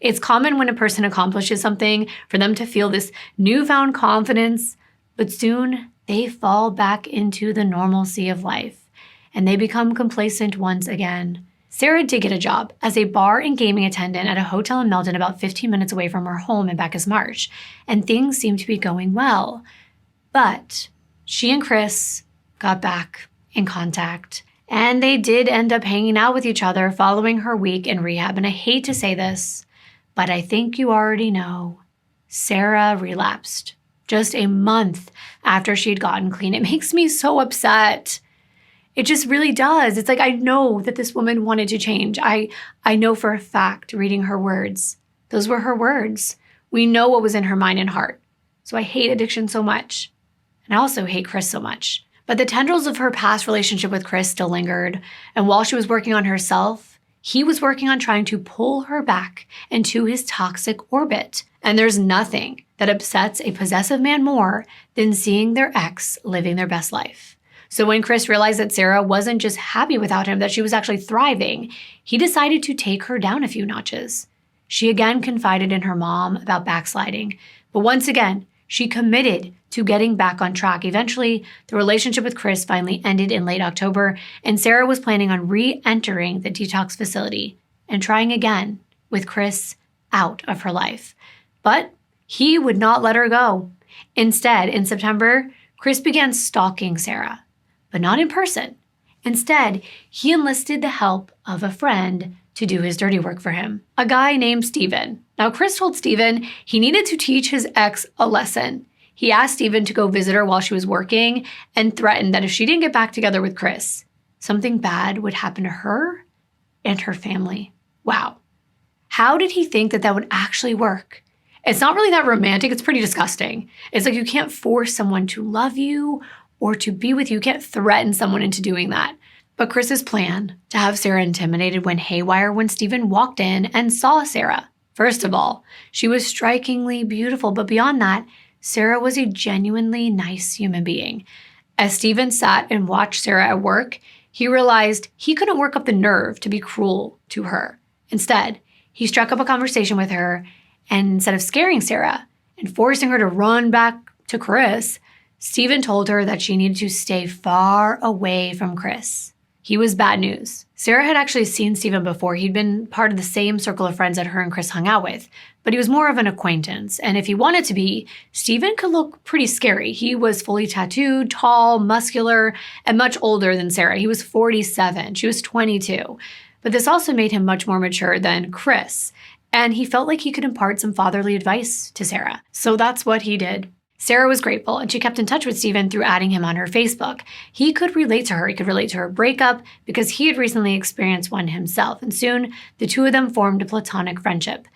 It's common when a person accomplishes something for them to feel this newfound confidence, but soon they fall back into the normalcy of life and they become complacent once again. Sarah did get a job as a bar and gaming attendant at a hotel in Meldon about 15 minutes away from her home in Bacchus Marsh, and things seemed to be going well. But she and Chris got back in contact, and they did end up hanging out with each other following her week in rehab. And I hate to say this, but I think you already know. Sarah relapsed just a month after she'd gotten clean. It makes me so upset. It just really does. It's like, I know that this woman wanted to change. I know for a fact, reading her words, those were her words. We know what was in her mind and heart. So I hate addiction so much. And I also hate Chris so much. But the tendrils of her past relationship with Chris still lingered. And while she was working on herself, he was working on trying to pull her back into his toxic orbit. And there's nothing that upsets a possessive man more than seeing their ex living their best life. So when Chris realized that Sarah wasn't just happy without him, that she was actually thriving, he decided to take her down a few notches. She again confided in her mom about backsliding, but once again, she committed to getting back on track. Eventually, the relationship with Chris finally ended in late October, and Sarah was planning on re-entering the detox facility and trying again with Chris out of her life. But he would not let her go. Instead, in September, Chris began stalking Sarah, but not in person. Instead, he enlisted the help of a friend to do his dirty work for him, a guy named Steven. Now, Chris told Steven he needed to teach his ex a lesson. He asked Steven to go visit her while she was working and threatened that if she didn't get back together with Chris, something bad would happen to her and her family. Wow. How did he think that that would actually work? It's not really that romantic. It's pretty disgusting. It's like you can't force someone to love you or to be with you. You can't threaten someone into doing that. But Chris's plan to have Sarah intimidated went haywire when Steven walked in and saw Sarah. First of all, she was strikingly beautiful, but beyond that, Sarah was a genuinely nice human being. As Steven sat and watched Sarah at work, he realized he couldn't work up the nerve to be cruel to her. Instead, he struck up a conversation with her, and instead of scaring Sarah and forcing her to run back to Chris, Steven told her that she needed to stay far away from Chris. He was bad news. Sarah had actually seen Steven before. He'd been part of the same circle of friends that her and Chris hung out with, but he was more of an acquaintance. And if he wanted to be, Steven could look pretty scary. He was fully tattooed, tall, muscular, and much older than Sarah. He was 47. She was 22. But this also made him much more mature than Chris. And he felt like he could impart some fatherly advice to Sarah. So that's what he did. Sarah was grateful, and she kept in touch with Steven through adding him on her Facebook. He could relate to her. He could relate to her breakup because he had recently experienced one himself, and soon the two of them formed a platonic friendship.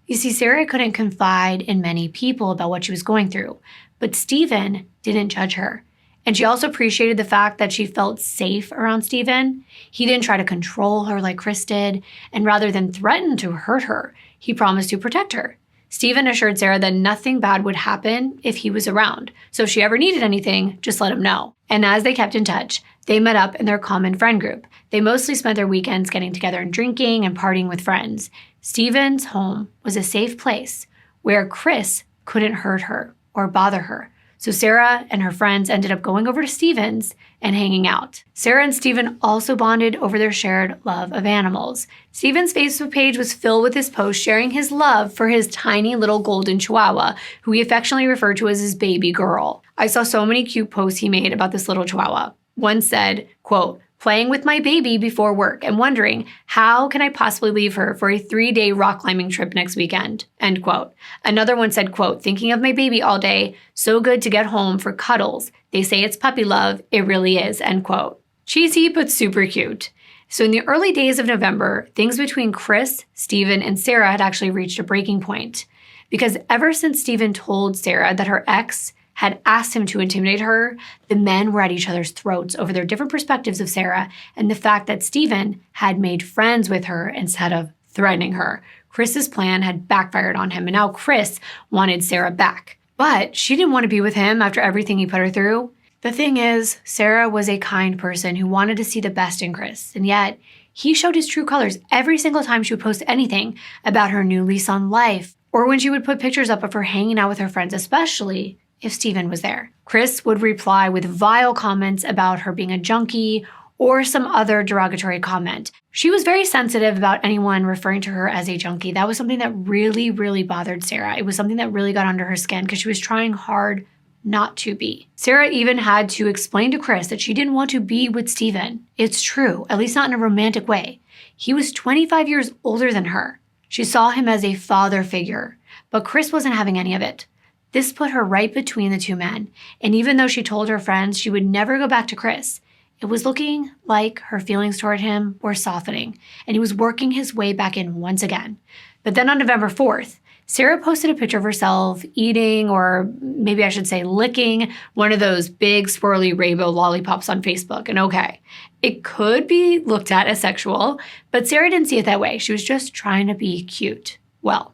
You see, Sarah couldn't confide in many people about what she was going through, but Steven didn't judge her. And she also appreciated the fact that she felt safe around Steven. He didn't try to control her like Chris did, and rather than threaten to hurt her, he promised to protect her. Steven assured Sarah that nothing bad would happen if he was around, so if she ever needed anything, just let him know. And as they kept in touch, they met up in their common friend group. They mostly spent their weekends getting together and drinking and partying with friends. Steven's home was a safe place where Chris couldn't hurt her or bother her. So Sarah and her friends ended up going over to Steven's and hanging out. Sarah and Steven also bonded over their shared love of animals. Steven's Facebook page was filled with his posts sharing his love for his tiny little golden chihuahua, who he affectionately referred to as his baby girl. I saw so many cute posts he made about this little chihuahua. One said, quote, "Playing with my baby before work and wondering how can I possibly leave her for a 3-day rock climbing trip next weekend," end quote. Another one said, quote, "Thinking of my baby all day, so good to get home for cuddles. They say it's puppy love, it really is," end quote. Cheesy, but super cute. So in the early days of November, things between Chris, Steven, and Sarah had actually reached a breaking point. Because ever since Steven told Sarah that her ex had asked him to intimidate her, the men were at each other's throats over their different perspectives of Sarah and the fact that Steven had made friends with her instead of threatening her. Chris's plan had backfired on him, and now Chris wanted Sarah back. But she didn't want to be with him after everything he put her through. The thing is, Sarah was a kind person who wanted to see the best in Chris, and yet he showed his true colors every single time she would post anything about her new lease on life, or when she would put pictures up of her hanging out with her friends, especially if Steven was there. Chris would reply with vile comments about her being a junkie or some other derogatory comment. She was very sensitive about anyone referring to her as a junkie. That was something that really, really bothered Sarah. It was something that really got under her skin because she was trying hard not to be. Sarah even had to explain to Chris that she didn't want to be with Steven. It's true, at least not in a romantic way. He was 25 years older than her. She saw him as a father figure, but Chris wasn't having any of it. This put her right between the two men, and even though she told her friends she would never go back to Chris, it was looking like her feelings toward him were softening, and he was working his way back in once again. But then on November 4th, Sarah posted a picture of herself eating, or maybe I should say licking, one of those big swirly rainbow lollipops on Facebook. And okay, it could be looked at as sexual, but Sarah didn't see it that way. She was just trying to be cute. Well,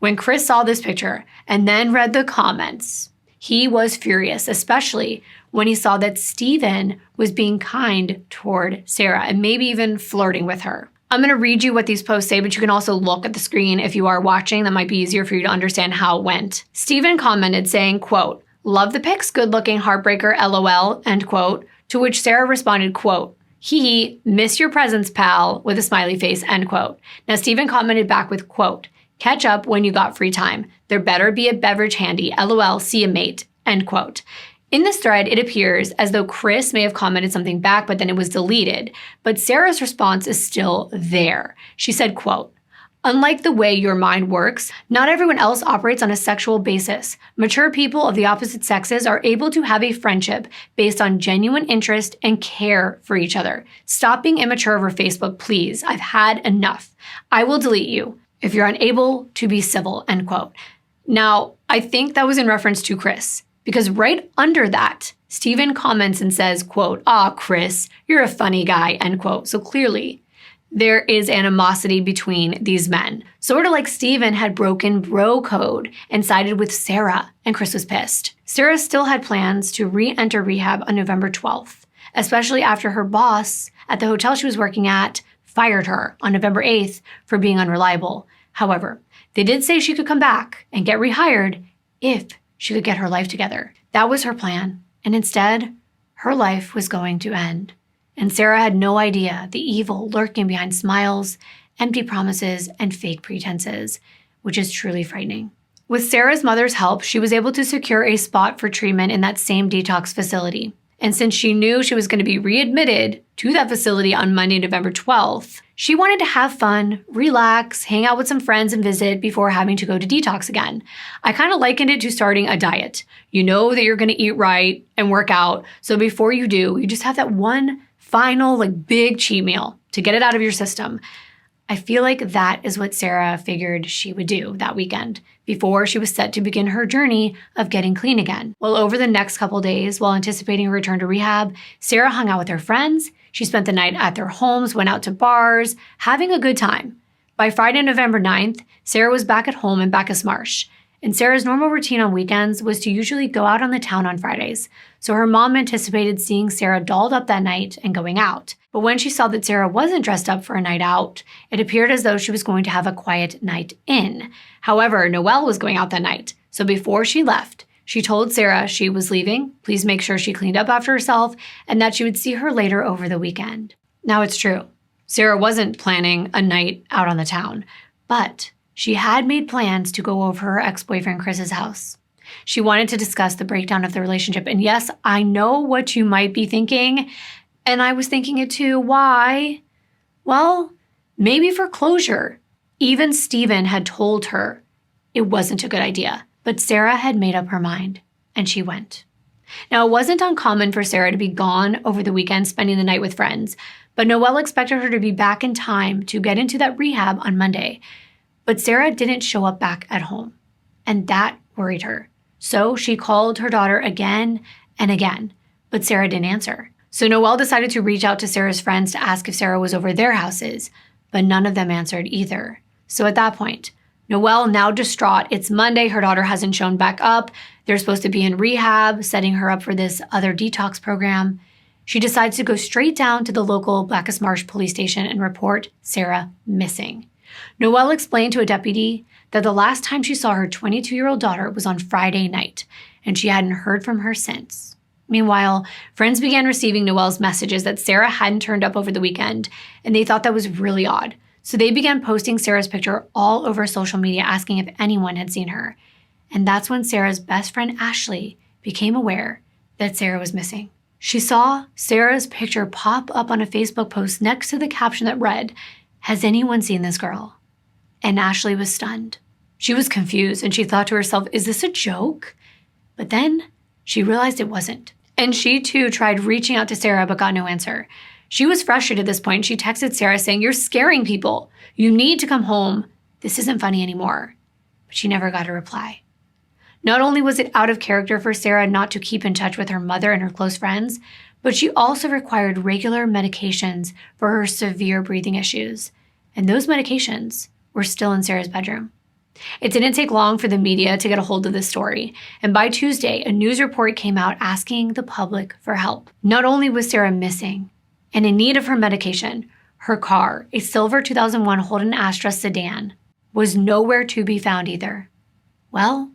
when Chris saw this picture and then read the comments, he was furious, especially when he saw that Steven was being kind toward Sarah and maybe even flirting with her. I'm going to read you what these posts say, but you can also look at the screen if you are watching. That might be easier for you to understand how it went. Steven commented saying, quote, "Love the pics, good looking heartbreaker, LOL," end quote, to which Sarah responded, quote, "Hee, miss your presence, pal," with a smiley face, end quote. Now Steven commented back with, quote, "Catch up when you got free time. There better be a beverage handy. LOL, see ya, mate," end quote. In this thread, it appears as though Chris may have commented something back, but then it was deleted. But Sarah's response is still there. She said, quote, "Unlike the way your mind works, not everyone else operates on a sexual basis. Mature people of the opposite sexes are able to have a friendship based on genuine interest and care for each other. Stop being immature over Facebook, please. I've had enough. I will delete you if you're unable to be civil," end quote. Now, I think that was in reference to Chris, because right under that, Steven comments and says, quote, "Ah, Chris, you're a funny guy," end quote. So clearly, there is animosity between these men. Sort of like Steven had broken bro code and sided with Sarah, and Chris was pissed. Sarah still had plans to re-enter rehab on November 12th, especially after her boss at the hotel she was working at fired her on November 8th for being unreliable. However, they did say she could come back and get rehired if she could get her life together. That was her plan. And instead, her life was going to end. And Sarah had no idea the evil lurking behind smiles, empty promises, and fake pretenses, which is truly frightening. With Sarah's mother's help, she was able to secure a spot for treatment in that same detox facility. And since she knew she was going to be readmitted to that facility on Monday, November 12th, she wanted to have fun, relax, hang out with some friends, and visit before having to go to detox again. I kind of likened it to starting a diet. You know that you're going to eat right and work out, so before you do, you just have that one final big cheat meal to get it out of your system. I feel like that is what Sarah figured she would do that weekend before she was set to begin her journey of getting clean again. Well, over the next couple days, while anticipating a return to rehab, Sarah hung out with her friends. She spent the night at their homes, went out to bars, having a good time. By Friday, November 9th, Sarah was back at home in Bacchus Marsh. And Sarah's normal routine on weekends was to usually go out on the town on Fridays. So her mom anticipated seeing Sarah dolled up that night and going out. But when she saw that Sarah wasn't dressed up for a night out, it appeared as though she was going to have a quiet night in. However, Noelle was going out that night. So before she left, she told Sarah she was leaving, please make sure she cleaned up after herself, and that she would see her later over the weekend. Now it's true. Sarah wasn't planning a night out on the town, but she had made plans to go over her ex-boyfriend Chris's house. She wanted to discuss the breakdown of the relationship. And yes, I know what you might be thinking, and I was thinking it too. Why? Well, maybe for closure. Even Steven had told her it wasn't a good idea, but Sarah had made up her mind, and she went. Now, it wasn't uncommon for Sarah to be gone over the weekend spending the night with friends, but Noelle expected her to be back in time to get into that rehab on Monday. But Sarah didn't show up back at home, and that worried her. So she called her daughter again and again, but Sarah didn't answer. So Noelle decided to reach out to Sarah's friends to ask if Sarah was over their houses, but none of them answered either. So at that point, Noelle, now distraught, it's Monday, her daughter hasn't shown back up, they're supposed to be in rehab, setting her up for this other detox program. She decides to go straight down to the local Bacchus Marsh police station and report Sarah missing. Noelle explained to a deputy that the last time she saw her 22-year-old daughter was on Friday night, and she hadn't heard from her since. Meanwhile, friends began receiving Noelle's messages that Sarah hadn't turned up over the weekend, and they thought that was really odd. So they began posting Sarah's picture all over social media, asking if anyone had seen her. And that's when Sarah's best friend Ashley became aware that Sarah was missing. She saw Sarah's picture pop up on a Facebook post next to the caption that read, "Has anyone seen this girl?" And Ashley was stunned. She was confused, and she thought to herself, is this a joke? But then she realized it wasn't. And she too tried reaching out to Sarah but got no answer. She was frustrated at this point. She texted Sarah saying, "You're scaring people. You need to come home. This isn't funny anymore." But she never got a reply. Not only was it out of character for Sarah not to keep in touch with her mother and her close friends, but she also required regular medications for her severe breathing issues. And those medications were still in Sarah's bedroom. It didn't take long for the media to get a hold of this story, and by Tuesday, a news report came out asking the public for help. Not only was Sarah missing and in need of her medication, her car, a silver 2001 Holden Astra sedan, was nowhere to be found either. Well,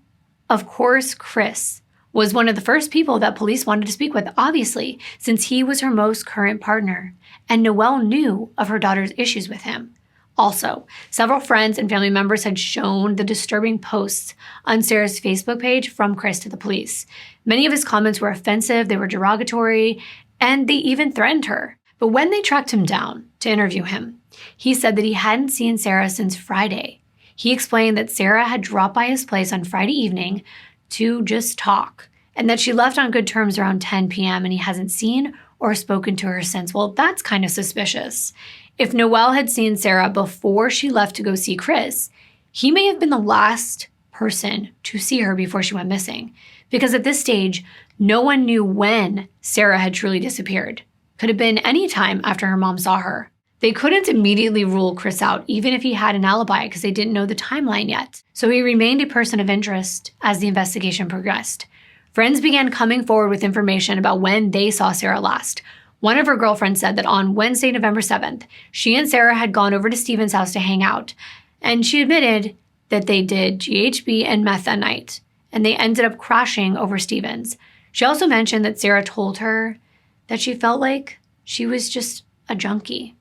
of course, Chris was one of the first people that police wanted to speak with, obviously, since he was her most current partner, and Noelle knew of her daughter's issues with him. Also, several friends and family members had shown the disturbing posts on Sarah's Facebook page from Chris to the police. Many of his comments were offensive, they were derogatory, and they even threatened her. But when they tracked him down to interview him, he said that he hadn't seen Sarah since Friday. He explained that Sarah had dropped by his place on Friday evening to just talk, and that she left on good terms around 10 p.m. and he hasn't seen or spoken to her since. Well, that's kind of suspicious. If Noelle had seen Sarah before she left to go see Chris, he may have been the last person to see her before she went missing. Because at this stage, no one knew when Sarah had truly disappeared. Could have been any time after her mom saw her. They couldn't immediately rule Chris out, even if he had an alibi, because they didn't know the timeline yet. So he remained a person of interest as the investigation progressed. Friends began coming forward with information about when they saw Sarah last. One of her girlfriends said that on Wednesday, November 7th, she and Sarah had gone over to Steven's house to hang out, and she admitted that they did GHB and meth that night, and they ended up crashing over Steven's. She also mentioned that Sarah told her that she felt like she was just a junkie.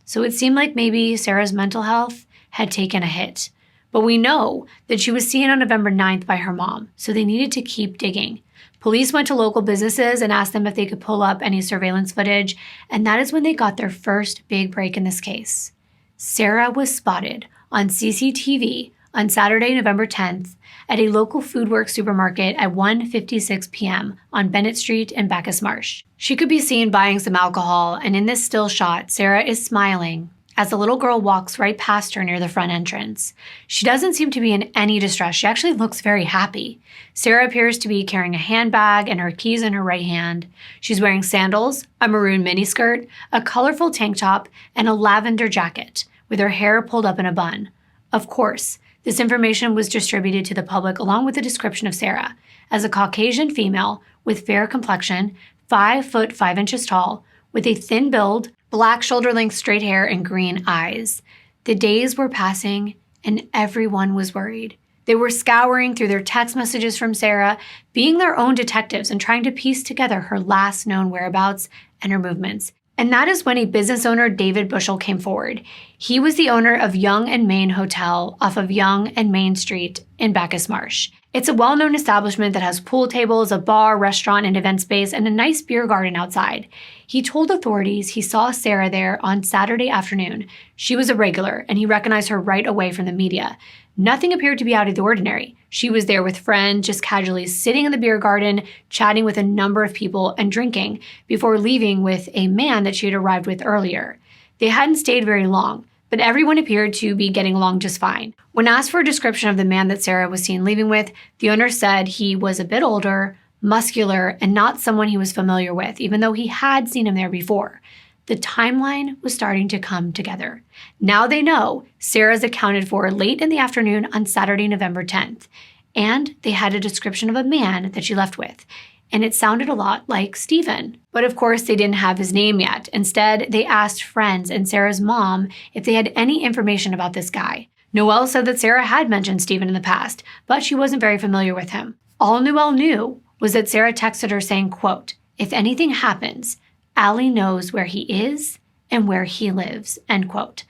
So it seemed like maybe Sarah's mental health had taken a hit. But we know that she was seen on November 9th by her mom, so they needed to keep digging. Police went to local businesses and asked them if they could pull up any surveillance footage, and that is when they got their first big break in this case. Sarah was spotted on CCTV on Saturday, November 10th, at a local Foodworks supermarket at 1:56 p.m. on Bennett Street in Bacchus Marsh. She could be seen buying some alcohol, and in this still shot, Sarah is smiling as the little girl walks right past her near the front entrance. She doesn't seem to be in any distress. She actually looks very happy. Sarah appears to be carrying a handbag and her keys in her right hand. She's wearing sandals, a maroon miniskirt, a colorful tank top, and a lavender jacket, with her hair pulled up in a bun. Of course, this information was distributed to the public along with a description of Sarah as a Caucasian female with fair complexion, 5 foot 5 inches tall, with a thin build, black shoulder-length straight hair, and green eyes. The days were passing, and everyone was worried. They were scouring through their text messages from Sarah, being their own detectives and trying to piece together her last known whereabouts and her movements. And that is when a business owner, David Bushell, came forward. He was the owner of Young and Main Hotel off of Young and Main Street in Bacchus Marsh. It's a well-known establishment that has pool tables, a bar, restaurant, and event space, and a nice beer garden outside. He told authorities he saw Sarah there on Saturday afternoon. She was a regular, and he recognized her right away from the media. Nothing appeared to be out of the ordinary. She was there with friends, just casually sitting in the beer garden, chatting with a number of people and drinking before leaving with a man that she had arrived with earlier. They hadn't stayed very long, but everyone appeared to be getting along just fine. When asked for a description of the man that Sarah was seen leaving with, the owner said he was a bit older, muscular, and not someone he was familiar with, even though he had seen him there before. The timeline was starting to come together. Now they know Sarah's accounted for late in the afternoon on Saturday, November 10th, and they had a description of a man that she left with, and it sounded a lot like Steven. But of course, they didn't have his name yet. Instead, they asked friends and Sarah's mom if they had any information about this guy. Noelle said that Sarah had mentioned Steven in the past, but she wasn't very familiar with him. All Noelle knew was that Sarah texted her saying, quote, "If anything happens, Allie knows where he is and where he lives," end quote.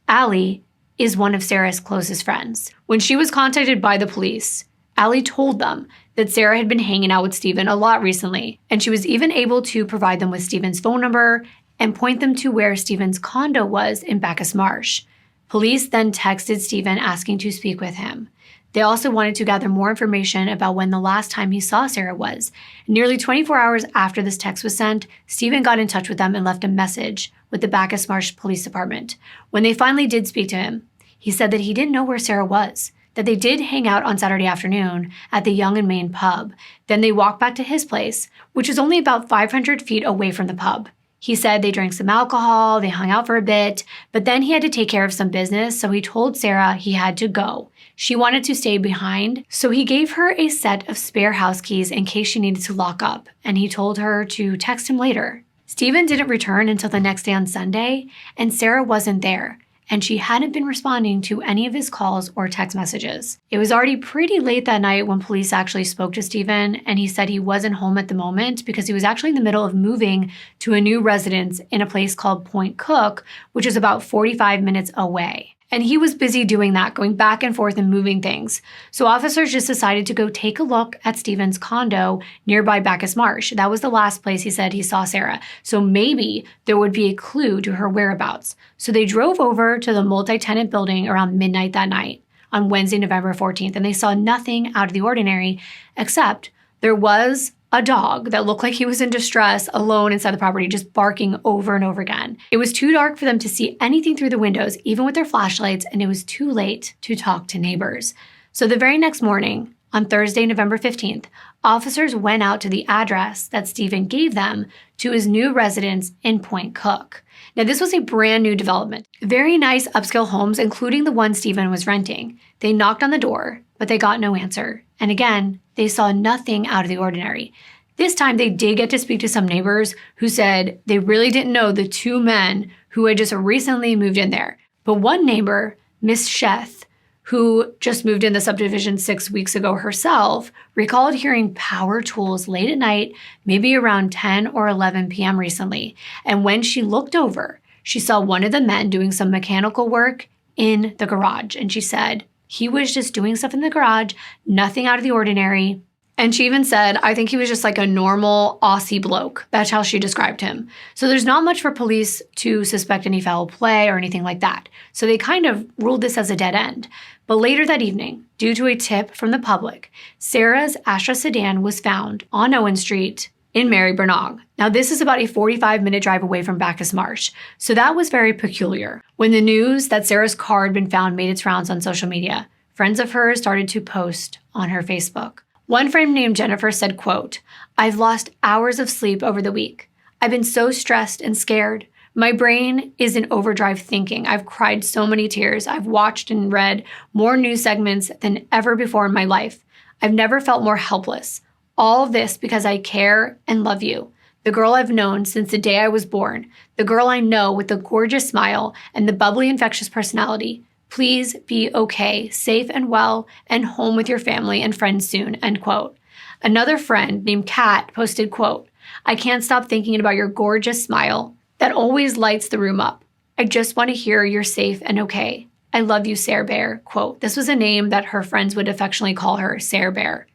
Allie is one of Sarah's closest friends. When she was contacted by the police, Allie told them that Sarah had been hanging out with Steven a lot recently, and she was even able to provide them with Steven's phone number and point them to where Steven's condo was in Bacchus Marsh. Police then texted Steven asking to speak with him. They also wanted to gather more information about when the last time he saw Sarah was. Nearly 24 hours after this text was sent, Steven got in touch with them and left a message with the Bacchus Marsh Police Department. When they finally did speak to him, he said that he didn't know where Sarah was, that they did hang out on Saturday afternoon at the Young and Main pub. Then they walked back to his place, which is only about 500 feet away from the pub. He said they drank some alcohol, they hung out for a bit, but then he had to take care of some business, so he told Sarah he had to go. She wanted to stay behind, so he gave her a set of spare house keys in case she needed to lock up, and he told her to text him later. Steven didn't return until the next day on Sunday, and Sarah wasn't there, and she hadn't been responding to any of his calls or text messages. It was already pretty late that night when police actually spoke to Steven, and he said he wasn't home at the moment because he was actually in the middle of moving to a new residence in a place called Point Cook, which is about 45 minutes away. And he was busy doing that, going back and forth and moving things. So officers just decided to go take a look at Steven's condo nearby Bacchus Marsh. That was the last place he said he saw Sarah. So maybe there would be a clue to her whereabouts. So they drove over to the multi-tenant building around midnight that night on Wednesday, November 14th, and they saw nothing out of the ordinary, except there was a dog that looked like he was in distress alone inside the property, just barking over and over again. It was too dark for them to see anything through the windows, even with their flashlights, and it was too late to talk to neighbors. So the very next morning, on Thursday, November 15th, officers went out to the address that Steven gave them to his new residence in Point Cook. Now, this was a brand new development. Very nice upscale homes, including the one Steven was renting. They knocked on the door, but they got no answer. And again, they saw nothing out of the ordinary. This time, they did get to speak to some neighbors who said they really didn't know the two men who had just recently moved in there. But one neighbor, Miss Sheth, who just moved in the subdivision 6 weeks ago herself, recalled hearing power tools late at night, maybe around 10 or 11 p.m. recently. And when she looked over, she saw one of the men doing some mechanical work in the garage. And she said, he was just doing stuff in the garage, nothing out of the ordinary. And she even said, I think he was just like a normal Aussie bloke. That's how she described him. So there's not much for police to suspect any foul play or anything like that. So they kind of ruled this as a dead end. But later that evening, due to a tip from the public, Sarah's Astra sedan was found on Owen Street in Marybyrnong. Now this is about a 45-minute drive away from Bacchus Marsh. So that was very peculiar. When the news that Sarah's car had been found made its rounds on social media, friends of hers started to post on her Facebook. One friend named Jennifer said, quote, I've lost hours of sleep over the week. I've been so stressed and scared. My brain is in overdrive thinking. I've cried so many tears. I've watched and read more news segments than ever before in my life. I've never felt more helpless. All of this because I care and love you. The girl I've known since the day I was born. The girl I know with the gorgeous smile and the bubbly, infectious personality. Please be okay, safe and well, and home with your family and friends soon, end quote. Another friend named Kat posted, quote, I can't stop thinking about your gorgeous smile that always lights the room up. I just want to hear you're safe and okay. I love you, Sarah Bear, quote. This was a name that her friends would affectionately call her, Sarah Bear.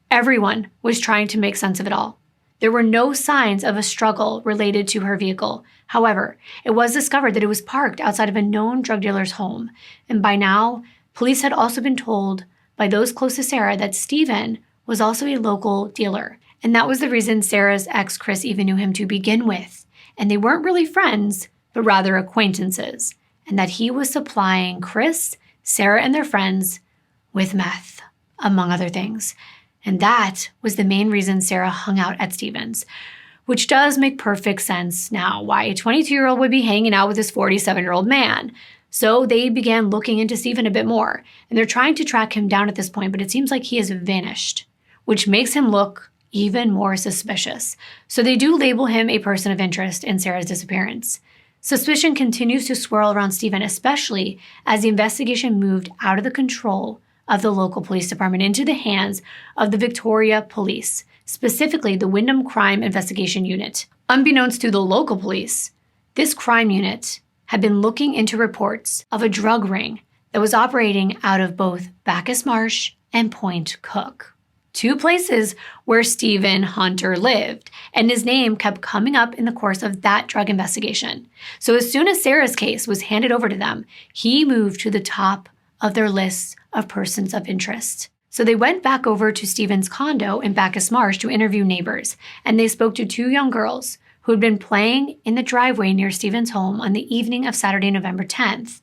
Everyone was trying to make sense of it all. There were no signs of a struggle related to her vehicle. However, it was discovered that it was parked outside of a known drug dealer's home. And by now, police had also been told by those close to Sarah that Steven was also a local dealer. And that was the reason Sarah's ex, Chris, even knew him to begin with. And they weren't really friends, but rather acquaintances. And that he was supplying Chris, Sarah, and their friends with meth, among other things. And that was the main reason Sarah hung out at Steven's, which does make perfect sense now why a 22-year-old would be hanging out with this 47-year-old man. So they began looking into Steven a bit more, and they're trying to track him down at this point, but it seems like he has vanished, which makes him look even more suspicious. So they do label him a person of interest in Sarah's disappearance. Suspicion continues to swirl around Steven, especially as the investigation moved out of the control of the local police department into the hands of the Victoria Police, specifically the Wyndham Crime Investigation Unit. Unbeknownst to the local police, this crime unit had been looking into reports of a drug ring that was operating out of both Bacchus Marsh and Point Cook, two places where Steven Hunter lived, and his name kept coming up in the course of that drug investigation. So as soon as Sarah's case was handed over to them, he moved to the top of their lists of persons of interest. So they went back over to Steven's condo in Bacchus Marsh to interview neighbors, and they spoke to two young girls who had been playing in the driveway near Steven's home on the evening of Saturday, November 10th.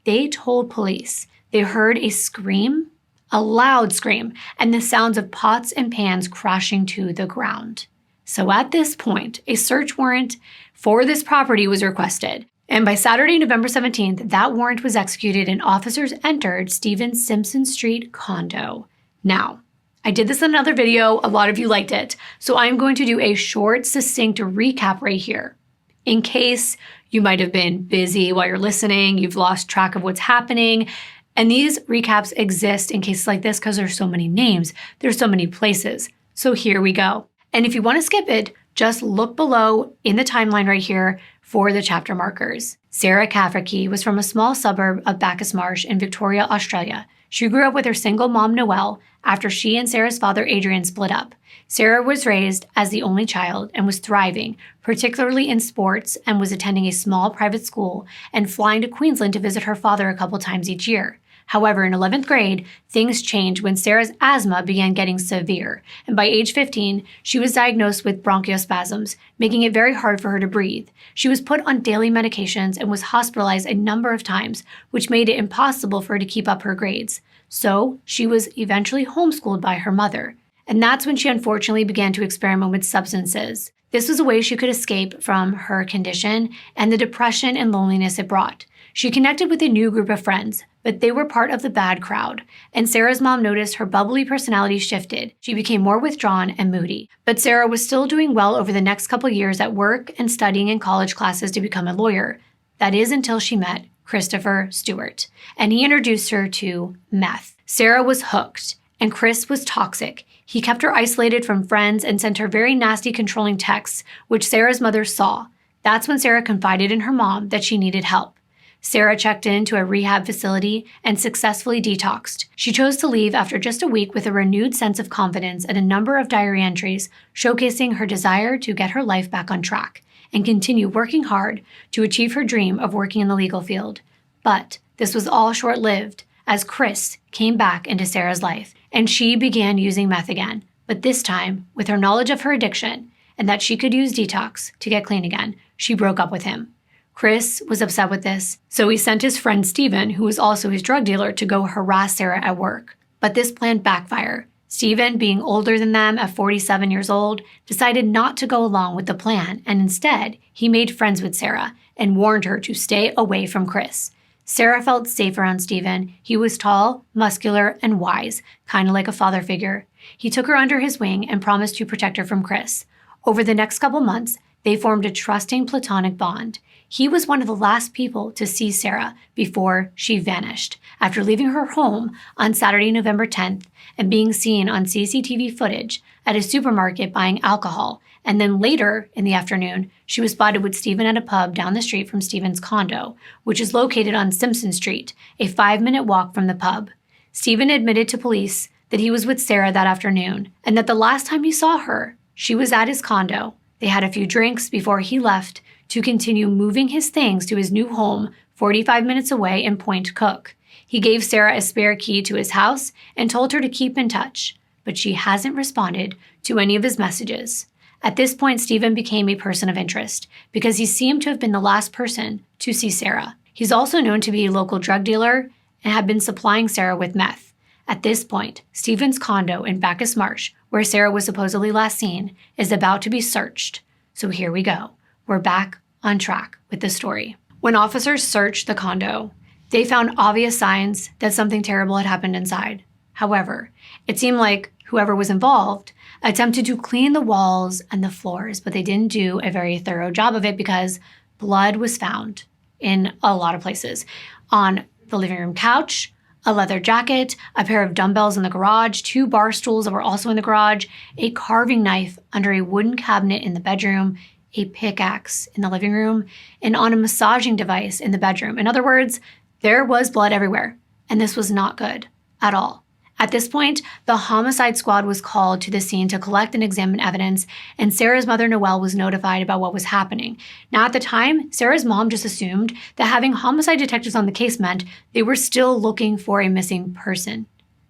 They told police they heard a scream, a loud scream, and the sounds of pots and pans crashing to the ground. So at this point, a search warrant for this property was requested. And by Saturday, November 17th, that warrant was executed and officers entered Steven's Simpson Street condo. Now, I did this in another video. A lot of you liked it. So I'm going to do a short, succinct recap right here. In case you might have been busy while you're listening, you've lost track of what's happening. And these recaps exist in cases like this because there's so many names, there's so many places. So here we go. And if you want to skip it, just look below in the timeline right here for the chapter markers. Sarah Cafferkey was from a small suburb of Bacchus Marsh in Victoria, Australia. She grew up with her single mom, Noelle, after she and Sarah's father, Adrian, split up. Sarah was raised as the only child and was thriving, particularly in sports, and was attending a small private school and flying to Queensland to visit her father a couple times each year. However, in 11th grade, things changed when Sarah's asthma began getting severe, and by age 15, she was diagnosed with bronchospasms, making it very hard for her to breathe. She was put on daily medications and was hospitalized a number of times, which made it impossible for her to keep up her grades. So, she was eventually homeschooled by her mother. And that's when she unfortunately began to experiment with substances. This was a way she could escape from her condition and the depression and loneliness it brought. She connected with a new group of friends, but they were part of the bad crowd, and Sarah's mom noticed her bubbly personality shifted. She became more withdrawn and moody. But Sarah was still doing well over the next couple years at work and studying in college classes to become a lawyer. That is until she met Christopher Stewart, and he introduced her to meth. Sarah was hooked, and Chris was toxic. He kept her isolated from friends and sent her very nasty, controlling texts, which Sarah's mother saw. That's when Sarah confided in her mom that she needed help. Sarah checked into a rehab facility and successfully detoxed. She chose to leave after just a week with a renewed sense of confidence and a number of diary entries showcasing her desire to get her life back on track and continue working hard to achieve her dream of working in the legal field. But this was all short-lived as Chris came back into Sarah's life and she began using meth again, but this time with her knowledge of her addiction and that she could use detox to get clean again, she broke up with him. Chris was upset with this, so he sent his friend Steven, who was also his drug dealer, to go harass Sarah at work. But this plan backfired. Steven, being older than them at 47 years old, decided not to go along with the plan, and instead, he made friends with Sarah and warned her to stay away from Chris. Sarah felt safe around Steven. He was tall, muscular, and wise, kind of like a father figure. He took her under his wing and promised to protect her from Chris. Over the next couple months, they formed a trusting platonic bond. He was one of the last people to see Sarah before she vanished after leaving her home on Saturday, November 10th and being seen on CCTV footage at a supermarket buying alcohol. And then later in the afternoon, she was spotted with Steven at a pub down the street from Steven's condo, which is located on Simpson Street, a 5-minute walk from the pub. Steven admitted to police that he was with Sarah that afternoon and that the last time he saw her, she was at his condo. They had a few drinks before he left to continue moving his things to his new home 45 minutes away in Point Cook. He gave Sarah a spare key to his house and told her to keep in touch, but she hasn't responded to any of his messages. At this point, Steven became a person of interest because he seemed to have been the last person to see Sarah. He's also known to be a local drug dealer and had been supplying Sarah with meth. At this point, Steven's condo in Bacchus Marsh, where Sarah was supposedly last seen, is about to be searched. So here we go. We're back on track with the story. When officers searched the condo, they found obvious signs that something terrible had happened inside. However, it seemed like whoever was involved attempted to clean the walls and the floors, but they didn't do a very thorough job of it because blood was found in a lot of places. On the living room couch, a leather jacket, a pair of dumbbells in the garage, 2 bar stools that were also in the garage, a carving knife under a wooden cabinet in the bedroom, a pickaxe in the living room, and on a massaging device in the bedroom. In other words, there was blood everywhere, and this was not good at all. At this point, the homicide squad was called to the scene to collect and examine evidence, and Sarah's mother, Noelle, was notified about what was happening. Now, at the time, Sarah's mom just assumed that having homicide detectives on the case meant they were still looking for a missing person.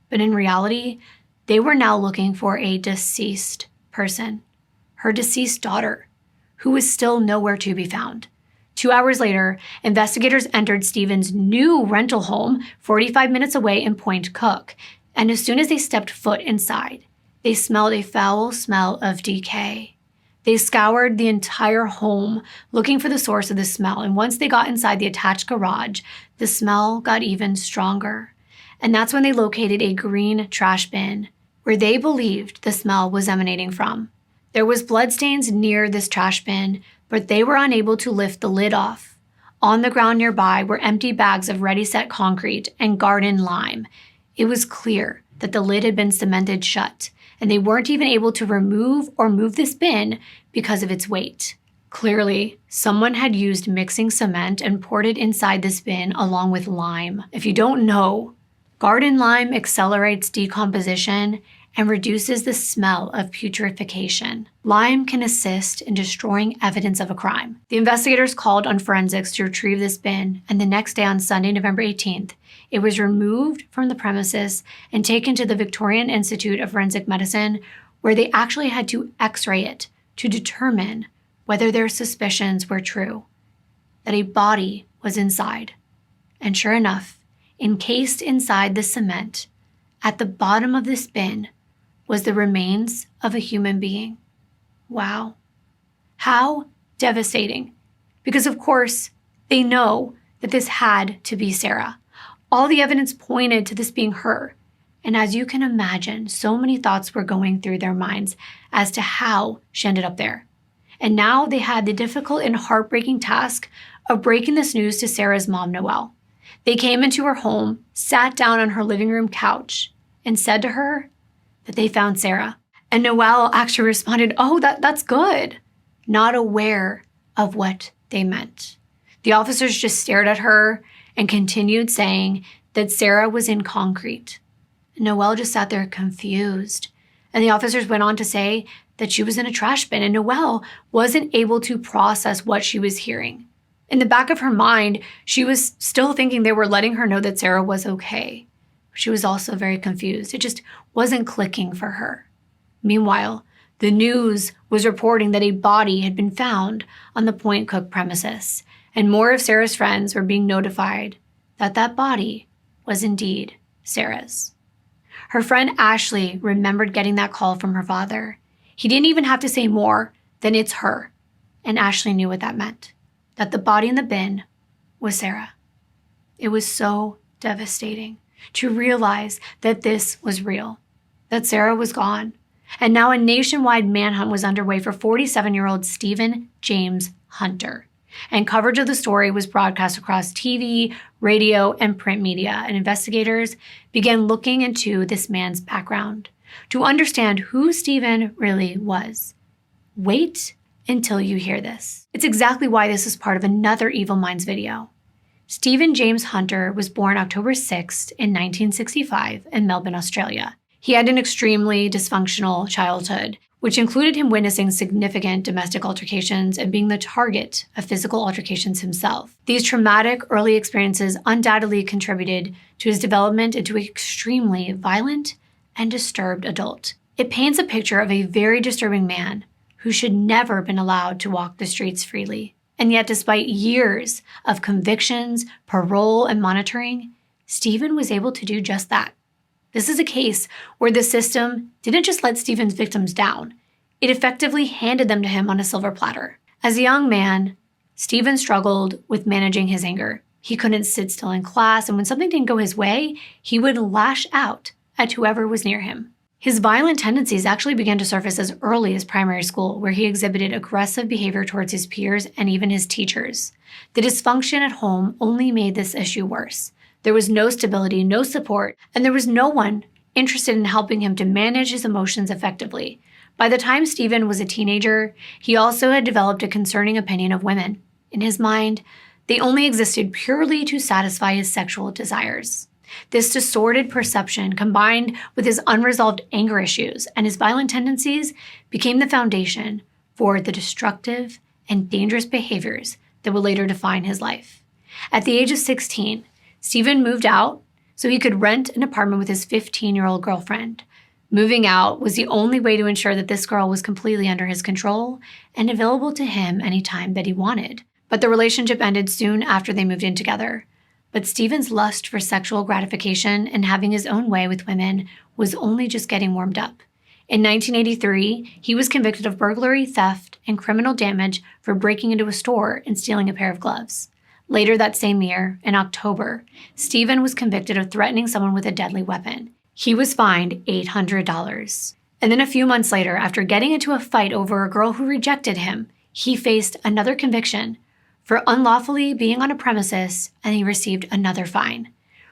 But in reality, they were now looking for a deceased person, her deceased daughter, who was still nowhere to be found. 2 hours later, investigators entered Steven's new rental home 45 minutes away in Point Cook. And as soon as they stepped foot inside, they smelled a foul smell of decay. They scoured the entire home looking for the source of the smell. And once they got inside the attached garage, the smell got even stronger. And that's when they located a green trash bin where they believed the smell was emanating from. There was bloodstains near this trash bin, but they were unable to lift the lid off. On the ground nearby were empty bags of ready-set concrete and garden lime. It was clear that the lid had been cemented shut, and they weren't even able to remove or move this bin because of its weight. Clearly, someone had used mixing cement and poured it inside this bin along with lime. If you don't know, garden lime accelerates decomposition and reduces the smell of putrefaction. Lime can assist in destroying evidence of a crime. The investigators called on forensics to retrieve this bin, and the next day on Sunday, November 18th, it was removed from the premises and taken to the Victorian Institute of Forensic Medicine, where they actually had to x-ray it to determine whether their suspicions were true, that a body was inside. And sure enough, encased inside the cement, at the bottom of this bin, was the remains of a human being. Wow. How devastating. Because of course, they know that this had to be Sarah. All the evidence pointed to this being her. And as you can imagine, so many thoughts were going through their minds as to how she ended up there. And now they had the difficult and heartbreaking task of breaking this news to Sarah's mom, Noelle. They came into her home, sat down on her living room couch, and said to her that they found Sarah. And Noelle actually responded, "Oh, that's good," not aware of what they meant. The officers just stared at her and continued saying that Sarah was in concrete. Noelle just sat there confused. And the officers went on to say that she was in a trash bin, and Noelle wasn't able to process what she was hearing. In the back of her mind, she was still thinking they were letting her know that Sarah was okay. She was also very confused. It just wasn't clicking for her. Meanwhile, the news was reporting that a body had been found on the Point Cook premises, and more of Sarah's friends were being notified that that body was indeed Sarah's. Her friend Ashley remembered getting that call from her father. He didn't even have to say more than "it's her," and Ashley knew what that meant, that the body in the bin was Sarah. It was so devastating to realize that this was real, that Sarah was gone. And now a nationwide manhunt was underway for 47-year-old Steven James Hunter. And coverage of the story was broadcast across TV, radio, and print media. And investigators began looking into this man's background to understand who Steven really was. Wait until you hear this. It's exactly why this is part of another Evil Minds video. Steven James Hunter was born October 6th in 1965 in Melbourne, Australia. He had an extremely dysfunctional childhood, which included him witnessing significant domestic altercations and being the target of physical altercations himself. These traumatic early experiences undoubtedly contributed to his development into an extremely violent and disturbed adult. It paints a picture of a very disturbing man who should never have been allowed to walk the streets freely. And yet, despite years of convictions, parole, and monitoring, Steven was able to do just that. This is a case where the system didn't just let Steven's victims down. It effectively handed them to him on a silver platter. As a young man, Steven struggled with managing his anger. He couldn't sit still in class, and when something didn't go his way, he would lash out at whoever was near him. His violent tendencies actually began to surface as early as primary school, where he exhibited aggressive behavior towards his peers and even his teachers. The dysfunction at home only made this issue worse. There was no stability, no support, and there was no one interested in helping him to manage his emotions effectively. By the time Steven was a teenager, he also had developed a concerning opinion of women. In his mind, they only existed purely to satisfy his sexual desires. This distorted perception, combined with his unresolved anger issues and his violent tendencies, became the foundation for the destructive and dangerous behaviors that would later define his life. At the age of 16, Steven moved out so he could rent an apartment with his 15-year-old girlfriend. Moving out was the only way to ensure that this girl was completely under his control and available to him anytime that he wanted. But the relationship ended soon after they moved in together. But Steven's lust for sexual gratification and having his own way with women was only just getting warmed up. In 1983, he was convicted of burglary, theft, and criminal damage for breaking into a store and stealing a pair of gloves. Later that same year, in October, Steven was convicted of threatening someone with a deadly weapon. He was fined $800. And then a few months later, after getting into a fight over a girl who rejected him, he faced another conviction for unlawfully being on a premises, and he received another fine.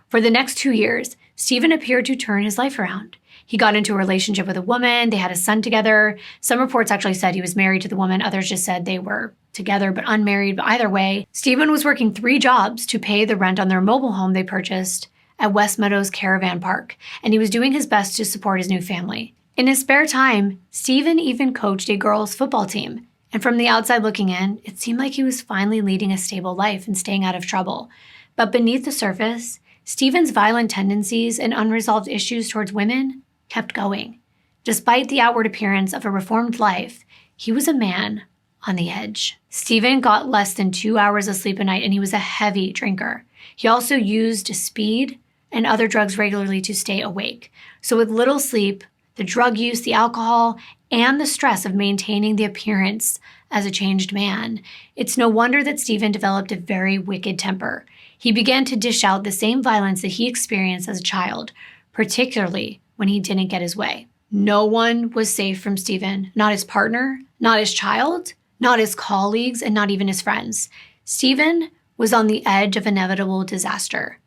For the next 2 years, Steven appeared to turn his life around. He got into a relationship with a woman. They had a son together. Some reports actually said he was married to the woman. Others just said they were together but unmarried. But either way, Steven was working 3 jobs to pay the rent on their mobile home they purchased at West Meadows Caravan Park, and he was doing his best to support his new family. In his spare time, Steven even coached a girls' football team. And from the outside looking in, it seemed like he was finally leading a stable life and staying out of trouble. But beneath the surface, Steven's violent tendencies and unresolved issues towards women kept going. Despite the outward appearance of a reformed life, he was a man on the edge. Steven got less than 2 hours of sleep a night, and he was a heavy drinker. He also used speed and other drugs regularly to stay awake. So with little sleep, the drug use, the alcohol, and the stress of maintaining the appearance as a changed man, it's no wonder that Steven developed a very wicked temper. He began to dish out the same violence that he experienced as a child, particularly when he didn't get his way. No one was safe from Steven, not his partner, not his child, not his colleagues, and not even his friends. Steven was on the edge of inevitable disaster.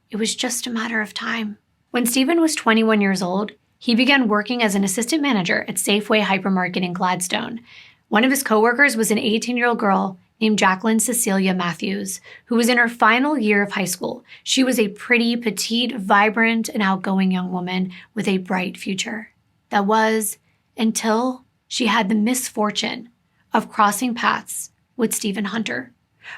It was just a matter of time. When Steven was 21 years old, he began working as an assistant manager at Safeway Hypermarket in Gladstone. One of his coworkers was an 18-year-old girl named Jacqueline Cecilia Matthews, who was in her final year of high school. She was a pretty, petite, vibrant, and outgoing young woman with a bright future. That was until she had the misfortune of crossing paths with Steven Hunter.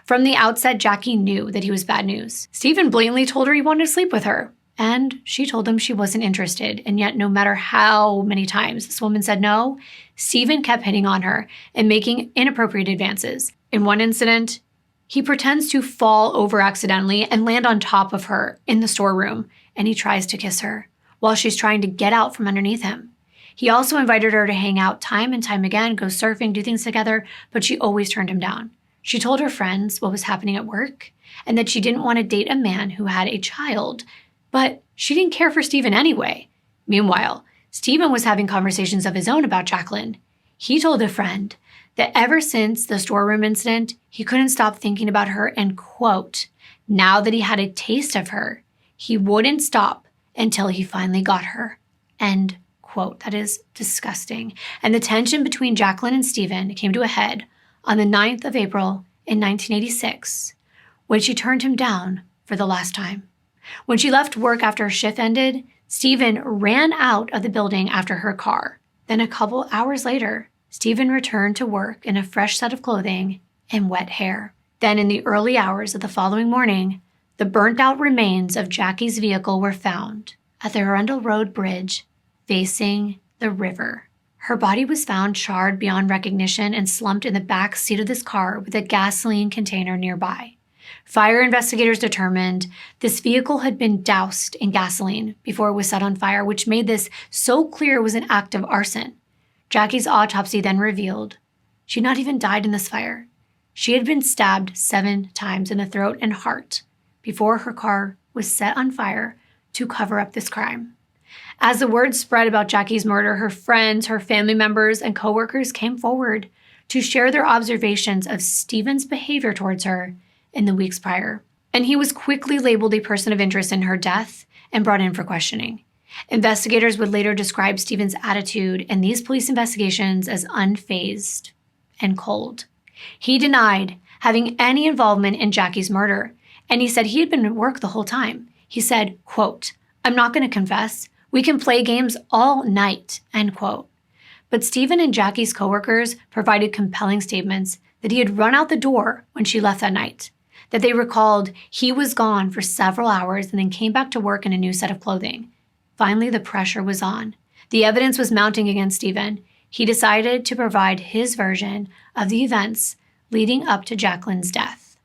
From the outset, Jackie knew that he was bad news. Steven blatantly told her he wanted to sleep with her, and she told him she wasn't interested. And yet, no matter how many times this woman said no, Steven kept hitting on her and making inappropriate advances. In one incident, he pretends to fall over accidentally and land on top of her in the storeroom, and he tries to kiss her while she's trying to get out from underneath him. He also invited her to hang out time and time again, go surfing, do things together, but she always turned him down. She told her friends what was happening at work and that she didn't want to date a man who had a child, but she didn't care for Steven anyway. Meanwhile, Steven was having conversations of his own about Jacqueline. He told a friend that ever since the storeroom incident, he couldn't stop thinking about her and, quote, now that he had a taste of her, he wouldn't stop until he finally got her, end quote. That is disgusting. And the tension between Jacqueline and Steven came to a head on the 9th of April in 1986, when she turned him down for the last time. When she left work after her shift ended, Steven ran out of the building after her car. Then a couple hours later, Steven returned to work in a fresh set of clothing and wet hair. Then in the early hours of the following morning, the burnt-out remains of Jackie's vehicle were found at the Arundel Road Bridge facing the river. Her body was found charred beyond recognition and slumped in the back seat of this car with a gasoline container nearby. Fire investigators determined this vehicle had been doused in gasoline before it was set on fire, which made this so clear it was an act of arson. Jackie's autopsy then revealed she'd not even died in this fire. She had been stabbed 7 times in the throat and heart before her car was set on fire to cover up this crime. As the word spread about Jackie's murder, her friends, her family members, and coworkers came forward to share their observations of Steven's behavior towards her in the weeks prior. And he was quickly labeled a person of interest in her death and brought in for questioning. Investigators would later describe Steven's attitude in these police investigations as unfazed and cold. He denied having any involvement in Jackie's murder, and he said he had been at work the whole time. He said, quote, I'm not going to confess. We can play games all night, end quote. But Steven and Jackie's coworkers provided compelling statements that he had run out the door when she left that night, that they recalled he was gone for several hours and then came back to work in a new set of clothing. Finally, the pressure was on. The evidence was mounting against Steven. He decided to provide his version of the events leading up to Jacqueline's death.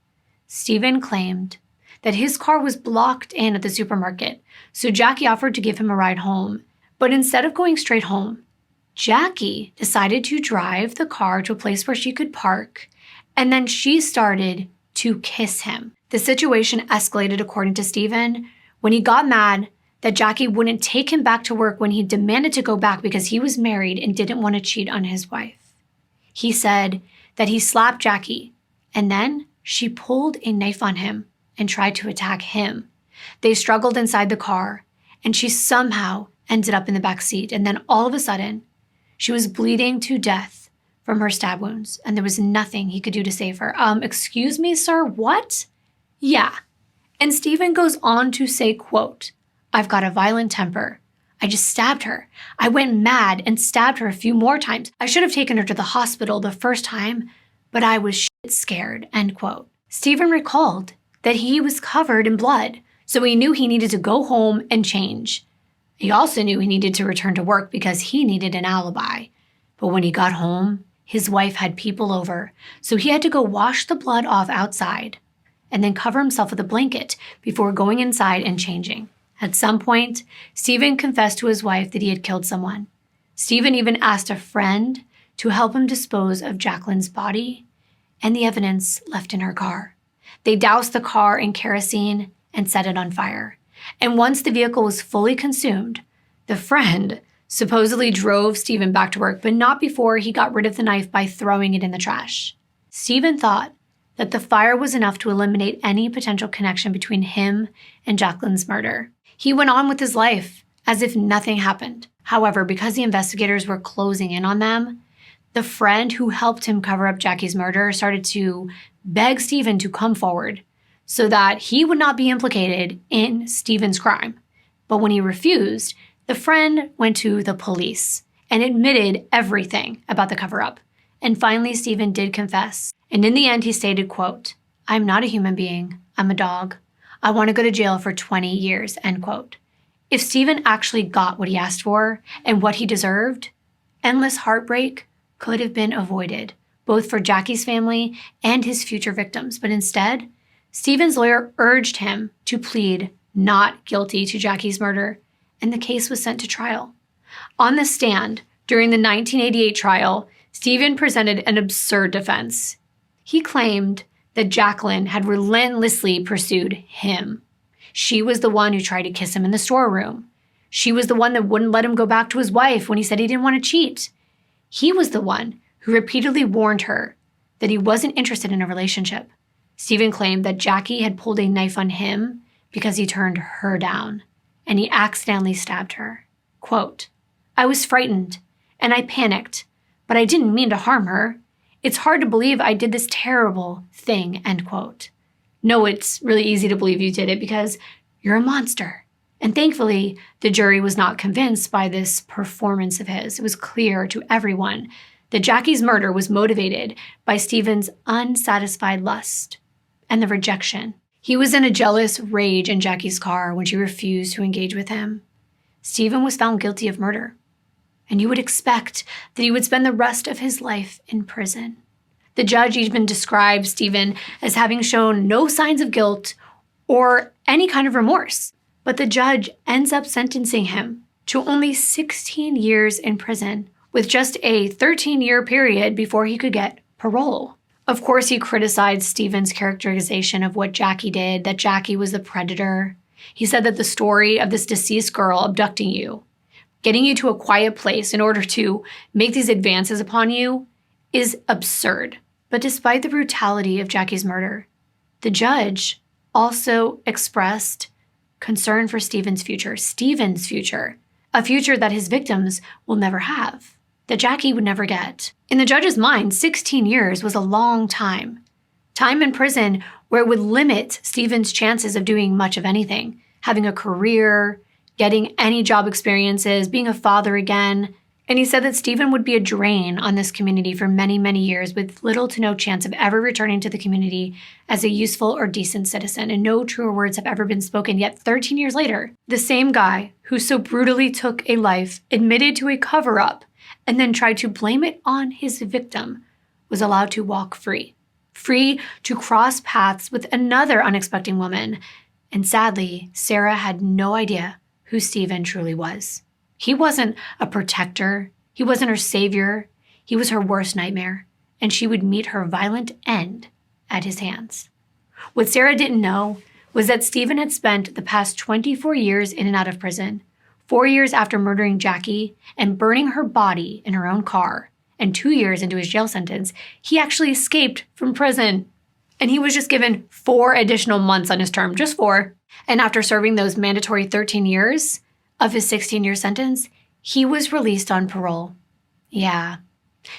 Steven claimed that his car was blocked in at the supermarket, so Jackie offered to give him a ride home. But instead of going straight home, Jackie decided to drive the car to a place where she could park, and then she started to kiss him. The situation escalated, according to Steven, when he got mad that Jackie wouldn't take him back to work when he demanded to go back because he was married and didn't want to cheat on his wife. He said that he slapped Jackie, and then she pulled a knife on him and tried to attack him. They struggled inside the car, and she somehow ended up in the back seat. And then all of a sudden, she was bleeding to death from her stab wounds, and there was nothing he could do to save her. Excuse me, sir, what? Yeah. And Steven goes on to say, quote, I've got a violent temper. I just stabbed her. I went mad and stabbed her a few more times. I should have taken her to the hospital the first time, but I was shit scared, end quote. Steven recalled that he was covered in blood, so he knew he needed to go home and change. He also knew he needed to return to work because he needed an alibi. But when he got home, his wife had people over, so he had to go wash the blood off outside and then cover himself with a blanket before going inside and changing. At some point, Steven confessed to his wife that he had killed someone. Steven even asked a friend to help him dispose of Jacqueline's body and the evidence left in her car. They doused the car in kerosene and set it on fire. And once the vehicle was fully consumed, the friend supposedly drove Steven back to work, but not before he got rid of the knife by throwing it in the trash. Steven thought that the fire was enough to eliminate any potential connection between him and Jacqueline's murder. He went on with his life as if nothing happened. However, because the investigators were closing in on them, the friend who helped him cover up Jackie's murder started to beg Steven to come forward so that he would not be implicated in Steven's crime. But when he refused, the friend went to the police and admitted everything about the cover-up. And finally, Steven did confess. And in the end, he stated, quote, "I'm not a human being. I'm a dog. I want to go to jail for 20 years, end quote. If Steven actually got what he asked for and what he deserved, endless heartbreak could have been avoided, both for Jackie's family and his future victims. But instead, Steven's lawyer urged him to plead not guilty to Jackie's murder, and the case was sent to trial. On the stand, during the 1988 trial, Steven presented an absurd defense. He claimed that Jacqueline had relentlessly pursued him. She was the one who tried to kiss him in the storeroom. She was the one that wouldn't let him go back to his wife when he said he didn't want to cheat. He was the one who repeatedly warned her that he wasn't interested in a relationship. Steven claimed that Jackie had pulled a knife on him because he turned her down, and he accidentally stabbed her. Quote, "I was frightened, and I panicked, but I didn't mean to harm her. It's hard to believe I did this terrible thing," end quote. No, it's really easy to believe you did it because you're a monster. And thankfully, the jury was not convinced by this performance of his. It was clear to everyone that Jackie's murder was motivated by Steven's unsatisfied lust and the rejection. He was in a jealous rage in Jackie's car when she refused to engage with him. Steven was found guilty of murder, and you would expect that he would spend the rest of his life in prison. The judge even described Steven as having shown no signs of guilt or any kind of remorse. But the judge ends up sentencing him to only 16 years in prison, with just a 13-year period before he could get parole. Of course, he criticized Steven's characterization of what Jackie did, that Jackie was the predator. He said that the story of this deceased girl abducting you, getting you to a quiet place in order to make these advances upon you, is absurd. But despite the brutality of Jackie's murder, the judge also expressed concern for Steven's future, a future that his victims will never have, that Jackie would never get. In the judge's mind, 16 years was a long time. Time in prison where it would limit Steven's chances of doing much of anything, having a career, getting any job experiences, being a father again. And he said that Steven would be a drain on this community for many, many years with little to no chance of ever returning to the community as a useful or decent citizen. And no truer words have ever been spoken. Yet 13 years later, the same guy who so brutally took a life, admitted to a cover-up, and then tried to blame it on his victim, was allowed to walk free. Free to cross paths with another unexpected woman. And sadly, Sarah had no idea who Steven truly was. He wasn't a protector. He wasn't her savior. He was her worst nightmare, and she would meet her violent end at his hands. What Sarah didn't know was that Steven had spent the past 24 years in and out of prison, 4 years after murdering Jackie and burning her body in her own car, and 2 years into his jail sentence, he actually escaped from prison. And he was just given 4 additional months on his term, just 4. And after serving those mandatory 13 years of his 16-year sentence, he was released on parole. Yeah.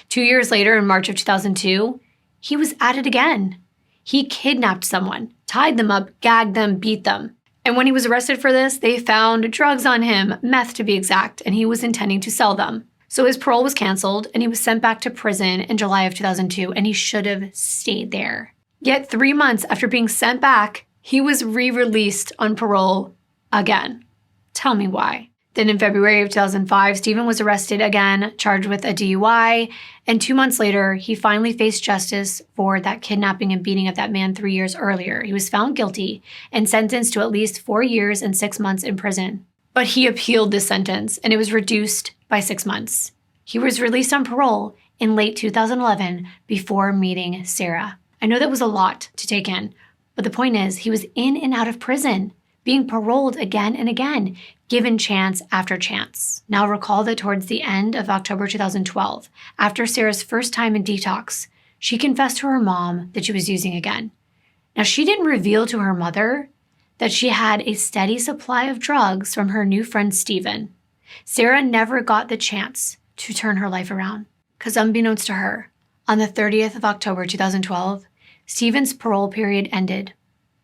2 years later, in March of 2002, he was at it again. He kidnapped someone, tied them up, gagged them, beat them. And when he was arrested for this, they found drugs on him, meth to be exact, and he was intending to sell them. So his parole was canceled, and he was sent back to prison in July of 2002, and he should have stayed there. Yet 3 months after being sent back, he was re-released on parole again. Tell me why. Then in February of 2005, Steven was arrested again, charged with a DUI, and 2 months later, he finally faced justice for that kidnapping and beating of that man 3 years earlier. He was found guilty and sentenced to at least 4 years and 6 months in prison. But he appealed this sentence, and it was reduced by 6 months. He was released on parole in late 2011 before meeting Sarah. I know that was a lot to take in, but the point is, he was in and out of prison being paroled again and again, given chance after chance. Now recall that towards the end of October 2012, after Sarah's first time in detox, she confessed to her mom that she was using again. Now, she didn't reveal to her mother that she had a steady supply of drugs from her new friend Steven. Sarah never got the chance to turn her life around, because unbeknownst to her, on the 30th of October 2012, Steven's parole period ended,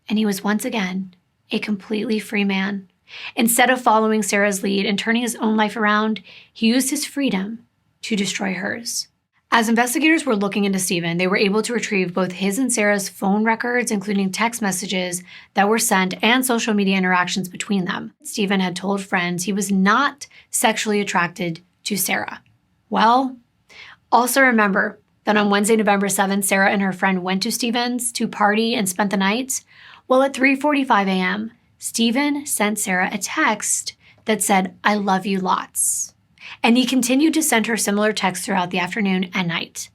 and he was once again a completely free man. Instead of following Sarah's lead and turning his own life around, he used his freedom to destroy hers. As investigators were looking into Steven, they were able to retrieve both his and Sarah's phone records, including text messages that were sent and social media interactions between them. Steven had told friends he was not sexually attracted to Sarah. Well, also remember that on Wednesday, November 7th, Sarah and her friend went to Steven's to party and spent the night. Well, at 3:45 a.m., Steven sent Sarah a text that said, "I love you lots." And he continued to send her similar texts throughout the afternoon and night.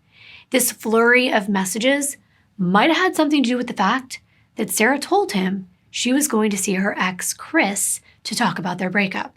This flurry of messages might have had something to do with the fact that Sarah told him she was going to see her ex, Chris, to talk about their breakup.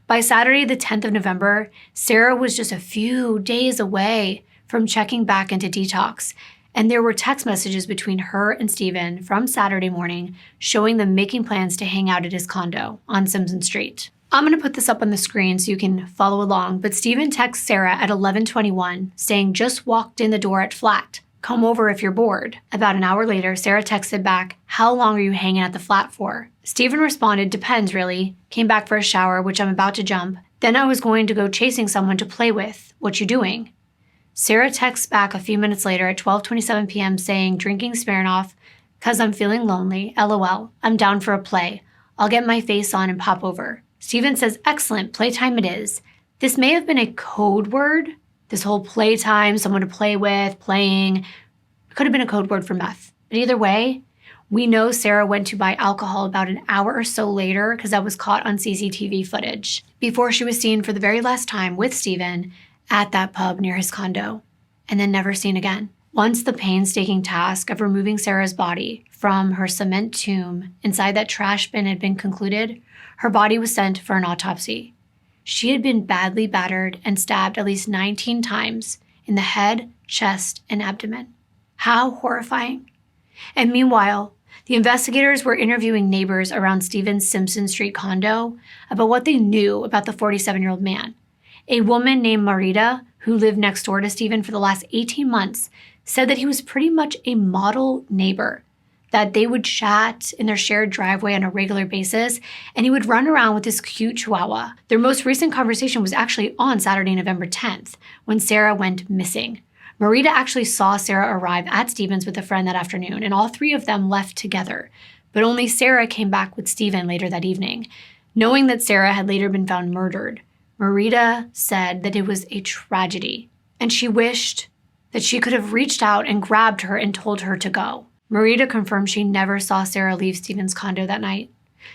By Saturday, the 10th of November, Sarah was just a few days away from checking back into detox, and there were text messages between her and Steven from Saturday morning showing them making plans to hang out at his condo on Simpson Street. I'm going to put this up on the screen so you can follow along, but Steven texts Sarah at 11:21 saying, "Just walked in the door at flat. Come over if you're bored." About an hour later, Sarah texted back, "How long are you hanging at the flat for?" Steven responded, "Depends, really. Came back for a shower, which I'm about to jump. Then I was going to go chasing someone to play with. What you doing?" Sarah texts back a few minutes later at 12:27 p.m. saying, "Drinking Smirnoff, 'cause I'm feeling lonely. LOL. I'm down for a play. I'll get my face on and pop over." Steven says, "Excellent, playtime it is." This may have been a code word. This whole playtime, someone to play with, playing, could have been a code word for meth. But either way, we know Sarah went to buy alcohol about an hour or so later because that was caught on CCTV footage before she was seen for the very last time with Steven at that pub near his condo, and then never seen again. Once the painstaking task of removing Sarah's body from her cement tomb inside that trash bin had been concluded, her body was sent for an autopsy. She had been badly battered and stabbed at least 19 times in the head, chest, and abdomen. How horrifying. And meanwhile, the investigators were interviewing neighbors around Steven's Simpson Street condo about what they knew about the 47-year-old man. A woman named Marita, who lived next door to Steven for the last 18 months, said that he was pretty much a model neighbor, that they would chat in their shared driveway on a regular basis, and he would run around with this cute chihuahua. Their most recent conversation was actually on Saturday, November 10th, when Sarah went missing. Marita actually saw Sarah arrive at Steven's with a friend that afternoon, and all three of them left together. But only Sarah came back with Steven later that evening. Knowing that Sarah had later been found murdered, Marita said that it was a tragedy, and she wished that she could have reached out and grabbed her and told her to go. Marita confirmed she never saw Sarah leave Steven's condo that night.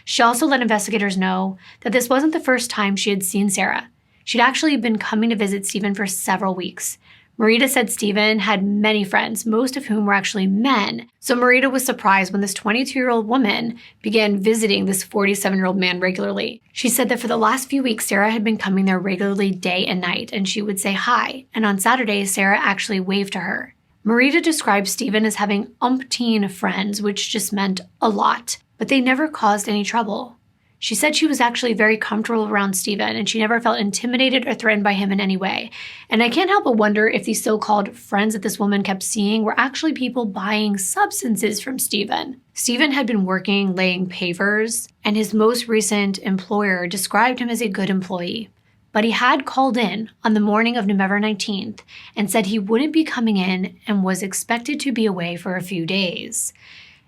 She also let investigators know that this wasn't the first time she had seen Sarah. She'd actually been coming to visit Steven for several weeks. Marita said Steven had many friends, most of whom were actually men. So Marita was surprised when this 22-year-old woman began visiting this 47-year-old man regularly. She said that for the last few weeks, Sarah had been coming there regularly day and night, and she would say hi. And on Saturdays, Sarah actually waved to her. Marita described Steven as having umpteen friends, which just meant a lot, but they never caused any trouble. She said she was actually very comfortable around Steven, and she never felt intimidated or threatened by him in any way. And I can't help but wonder if these so-called friends that this woman kept seeing were actually people buying substances from Steven. Steven had been working laying pavers, and his most recent employer described him as a good employee. But he had called in on the morning of November 19th and said he wouldn't be coming in and was expected to be away for a few days.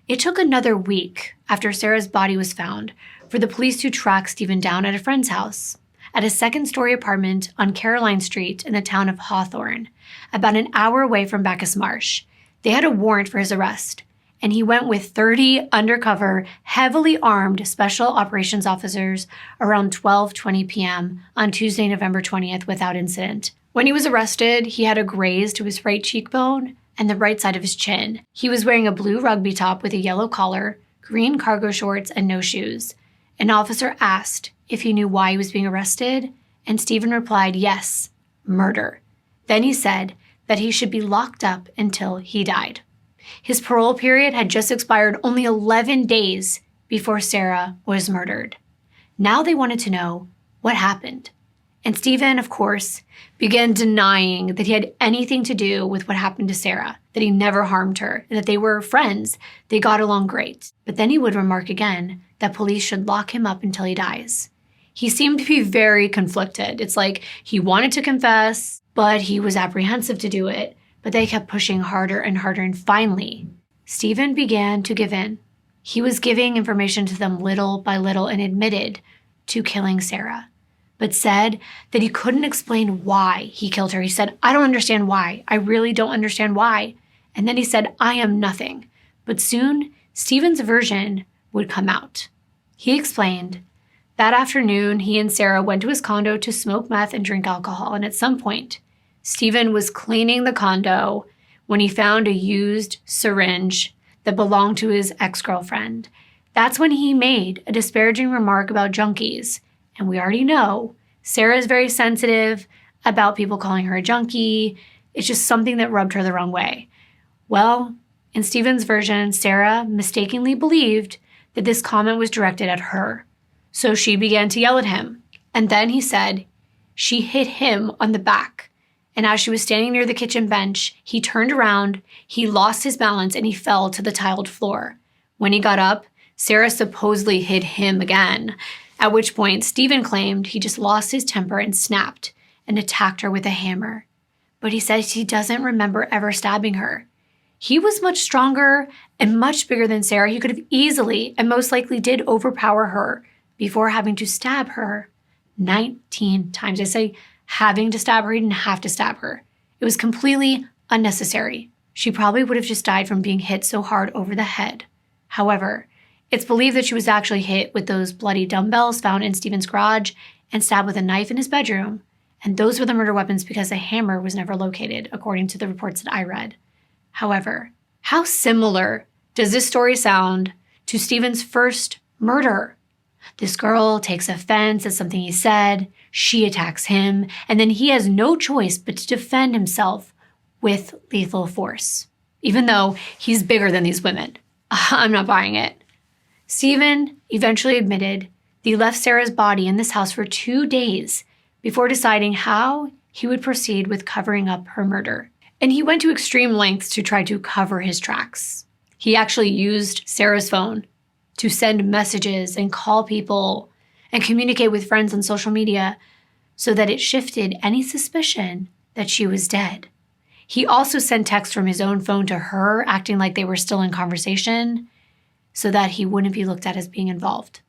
It took another week after Sarah's body was found for the police to track Steven down at a friend's house, at a second-story apartment on Caroline Street in the town of Hawthorne, about an hour away from Bacchus Marsh. They had a warrant for his arrest, and he went with 30 undercover, heavily armed special operations officers around 12:20 p.m. on Tuesday, November 20th without incident. When he was arrested, he had a graze to his right cheekbone and the right side of his chin. He was wearing a blue rugby top with a yellow collar, green cargo shorts, and no shoes. An officer asked if he knew why he was being arrested, and Steven replied, yes, murder. Then he said that he should be locked up until he died. His parole period had just expired only 11 days before Sarah was murdered. Now they wanted to know what happened. And Steven, of course, began denying that he had anything to do with what happened to Sarah, that he never harmed her, and that they were friends. They got along great. But then he would remark again that police should lock him up until he dies. He seemed to be very conflicted. It's like he wanted to confess, but he was apprehensive to do it. But they kept pushing harder and harder, and finally, Steven began to give in. He was giving information to them little by little and admitted to killing Sarah, but said that he couldn't explain why he killed her. He said, I don't understand why. I really don't understand why. And then he said, I am nothing. But soon, Steven's version would come out. He explained that afternoon, he and Sarah went to his condo to smoke meth and drink alcohol, and at some point, Steven was cleaning the condo when he found a used syringe that belonged to his ex-girlfriend. That's when he made a disparaging remark about junkies. And we already know Sarah is very sensitive about people calling her a junkie. It's just something that rubbed her the wrong way. Well, in Steven's version, Sarah mistakenly believed that this comment was directed at her. So she began to yell at him. And then he said she hit him on the back. And as she was standing near the kitchen bench, he turned around, he lost his balance, and he fell to the tiled floor. When he got up, Sarah supposedly hit him again, at which point Steven claimed he just lost his temper and snapped and attacked her with a hammer. But he says he doesn't remember ever stabbing her. He was much stronger and much bigger than Sarah. He could have easily and most likely did overpower her before having to stab her 19 times. I say having to stab her, he didn't have to stab her. It was completely unnecessary. She probably would have just died from being hit so hard over the head. However, it's believed that she was actually hit with those bloody dumbbells found in Steven's garage and stabbed with a knife in his bedroom. And those were the murder weapons because a hammer was never located, according to the reports that I read. However, how similar does this story sound to Steven's first murder? This girl takes offense at something he said, she attacks him, and then he has no choice but to defend himself with lethal force, even though he's bigger than these women. I'm not buying it. Steven eventually admitted that he left Sarah's body in this house for 2 days before deciding how he would proceed with covering up her murder. And he went to extreme lengths to try to cover his tracks. He actually used Sarah's phone to send messages and call people and communicate with friends on social media so that it shifted any suspicion that she was dead. He also sent texts from his own phone to her, acting like they were still in conversation so that he wouldn't be looked at as being involved.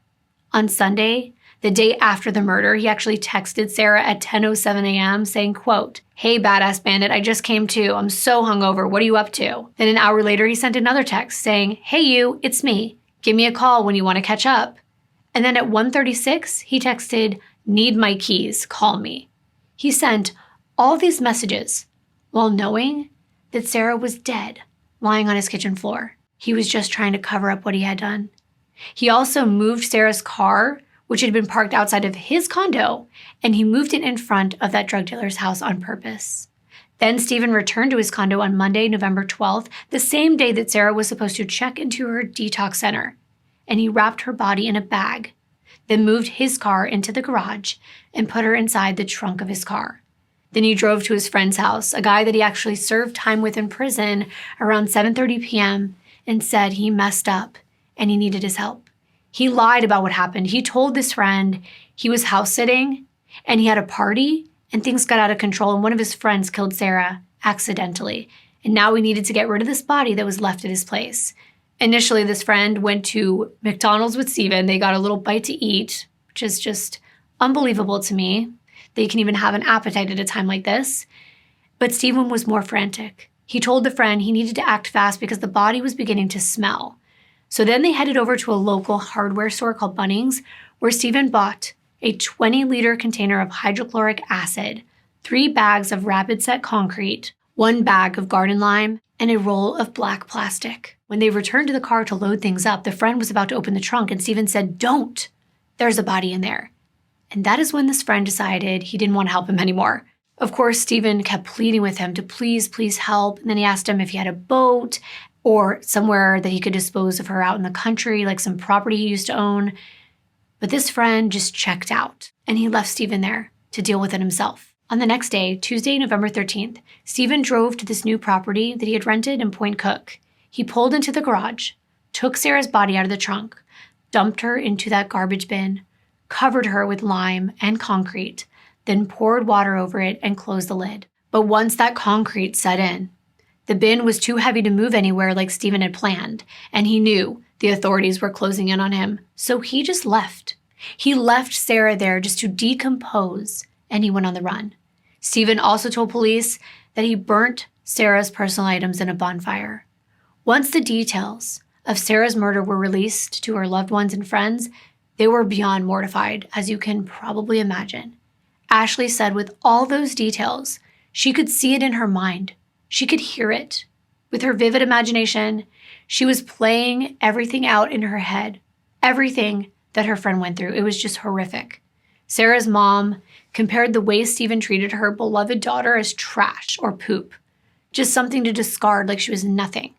On Sunday, the day after the murder, he actually texted Sarah at 10:07 a.m. saying, quote, "Hey, badass bandit, I just came to. I'm so hungover. What are you up to?" Then an hour later, he sent another text saying, "Hey you, it's me. Give me a call when you want to catch up." And then at 1:36, he texted, "Need my keys, call me." He sent all these messages while knowing that Sarah was dead, lying on his kitchen floor. He was just trying to cover up what he had done. He also moved Sarah's car, which had been parked outside of his condo, and he moved it in front of that drug dealer's house on purpose. Then Steven returned to his condo on Monday, November 12th, the same day that Sarah was supposed to check into her detox center, and he wrapped her body in a bag, then moved his car into the garage and put her inside the trunk of his car. Then he drove to his friend's house, a guy that he actually served time with in prison, around 7:30 p.m., and said he messed up and he needed his help. He lied about what happened. He told this friend he was house sitting and he had a party and things got out of control and one of his friends killed Sarah accidentally. And now we needed to get rid of this body that was left at his place. Initially, this friend went to McDonald's with Steven. They got a little bite to eat, which is just unbelievable to me. They can even have an appetite at a time like this. But Steven was more frantic. He told the friend he needed to act fast because the body was beginning to smell. So then they headed over to a local hardware store called Bunnings, where Steven bought a 20-liter container of hydrochloric acid, 3 bags of rapid set concrete, 1 bag of garden lime, and a roll of black plastic. When they returned to the car to load things up, the friend was about to open the trunk and Steven said, "Don't. there's a body in there. And that is when this friend decided he didn't want to help him anymore. Of course, Steven kept pleading with him to please help. And then he asked him if he had a boat or somewhere that he could dispose of her out in the country, like some property he used to own. But this friend just checked out, and he left Steven there to deal with it himself. On the next day, Tuesday, November 13th, Steven drove to this new property that he had rented in Point Cook. He pulled into the garage, took Sarah's body out of the trunk, dumped her into that garbage bin, covered her with lime and concrete, then poured water over it and closed the lid. But once that concrete set in, the bin was too heavy to move anywhere like Steven had planned, and he knew the authorities were closing in on him, so he just left. He left Sarah there just to decompose, and he went on the run. Steven also told police that he burnt Sarah's personal items in a bonfire. Once the details of Sarah's murder were released to her loved ones and friends, they were beyond mortified, as you can probably imagine. Ashley said with all those details, she could see it in her mind. She could hear it. With her vivid imagination, she was playing everything out in her head, everything that her friend went through. It was just horrific. Sarah's mom compared the way Steven treated her beloved daughter as trash or poop, just something to discard like she was nothing.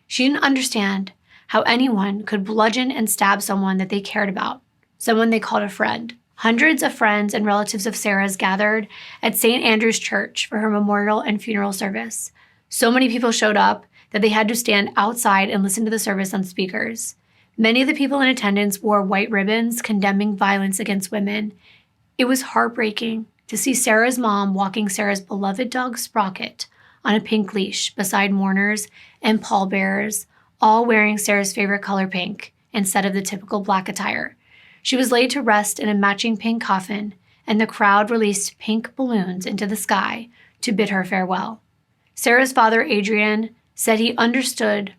She didn't understand how anyone could bludgeon and stab someone that they cared about, someone they called a friend. Hundreds of friends and relatives of Sarah's gathered at St. Andrew's Church for her memorial and funeral service. So many people showed up that they had to stand outside and listen to the service on speakers. Many of the people in attendance wore white ribbons condemning violence against women. It was heartbreaking to see Sarah's mom walking Sarah's beloved dog Sprocket on a pink leash beside mourners and pallbearers, all wearing Sarah's favorite color pink instead of the typical black attire. She was laid to rest in a matching pink coffin, and the crowd released pink balloons into the sky to bid her farewell. Sarah's father, Adrian, said he understood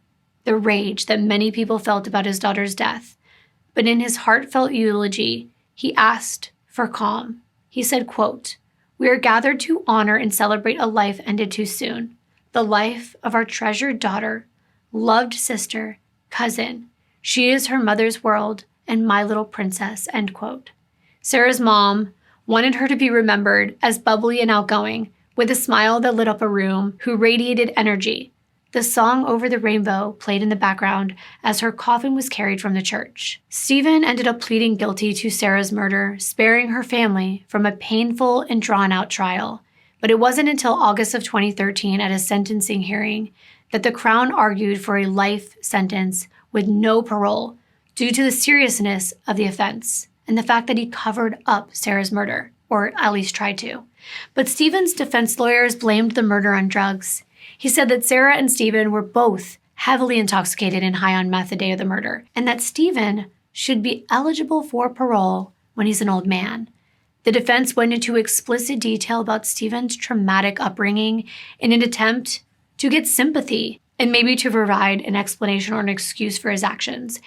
the rage that many people felt about his daughter's death, but in his heartfelt eulogy, he asked for calm. He said, quote, "We are gathered to honor and celebrate a life ended too soon, the life of our treasured daughter, loved sister, cousin. She is her mother's world and my little princess," end quote. Sarah's mom wanted her to be remembered as bubbly and outgoing, with a smile that lit up a room, who radiated energy. The song Over the Rainbow played in the background as her coffin was carried from the church. Steven ended up pleading guilty to Sarah's murder, sparing her family from a painful and drawn-out trial. But it wasn't until August of 2013 at a sentencing hearing that the Crown argued for a life sentence with no parole due to the seriousness of the offense and the fact that he covered up Sarah's murder, or at least tried to. But Steven's defense lawyers blamed the murder on drugs. He said that Sarah and Steven were both heavily intoxicated and high on meth the day of the murder, and that Steven should be eligible for parole when he's an old man. The defense went into explicit detail about Steven's traumatic upbringing in an attempt to get sympathy and maybe to provide an explanation or an excuse for his actions.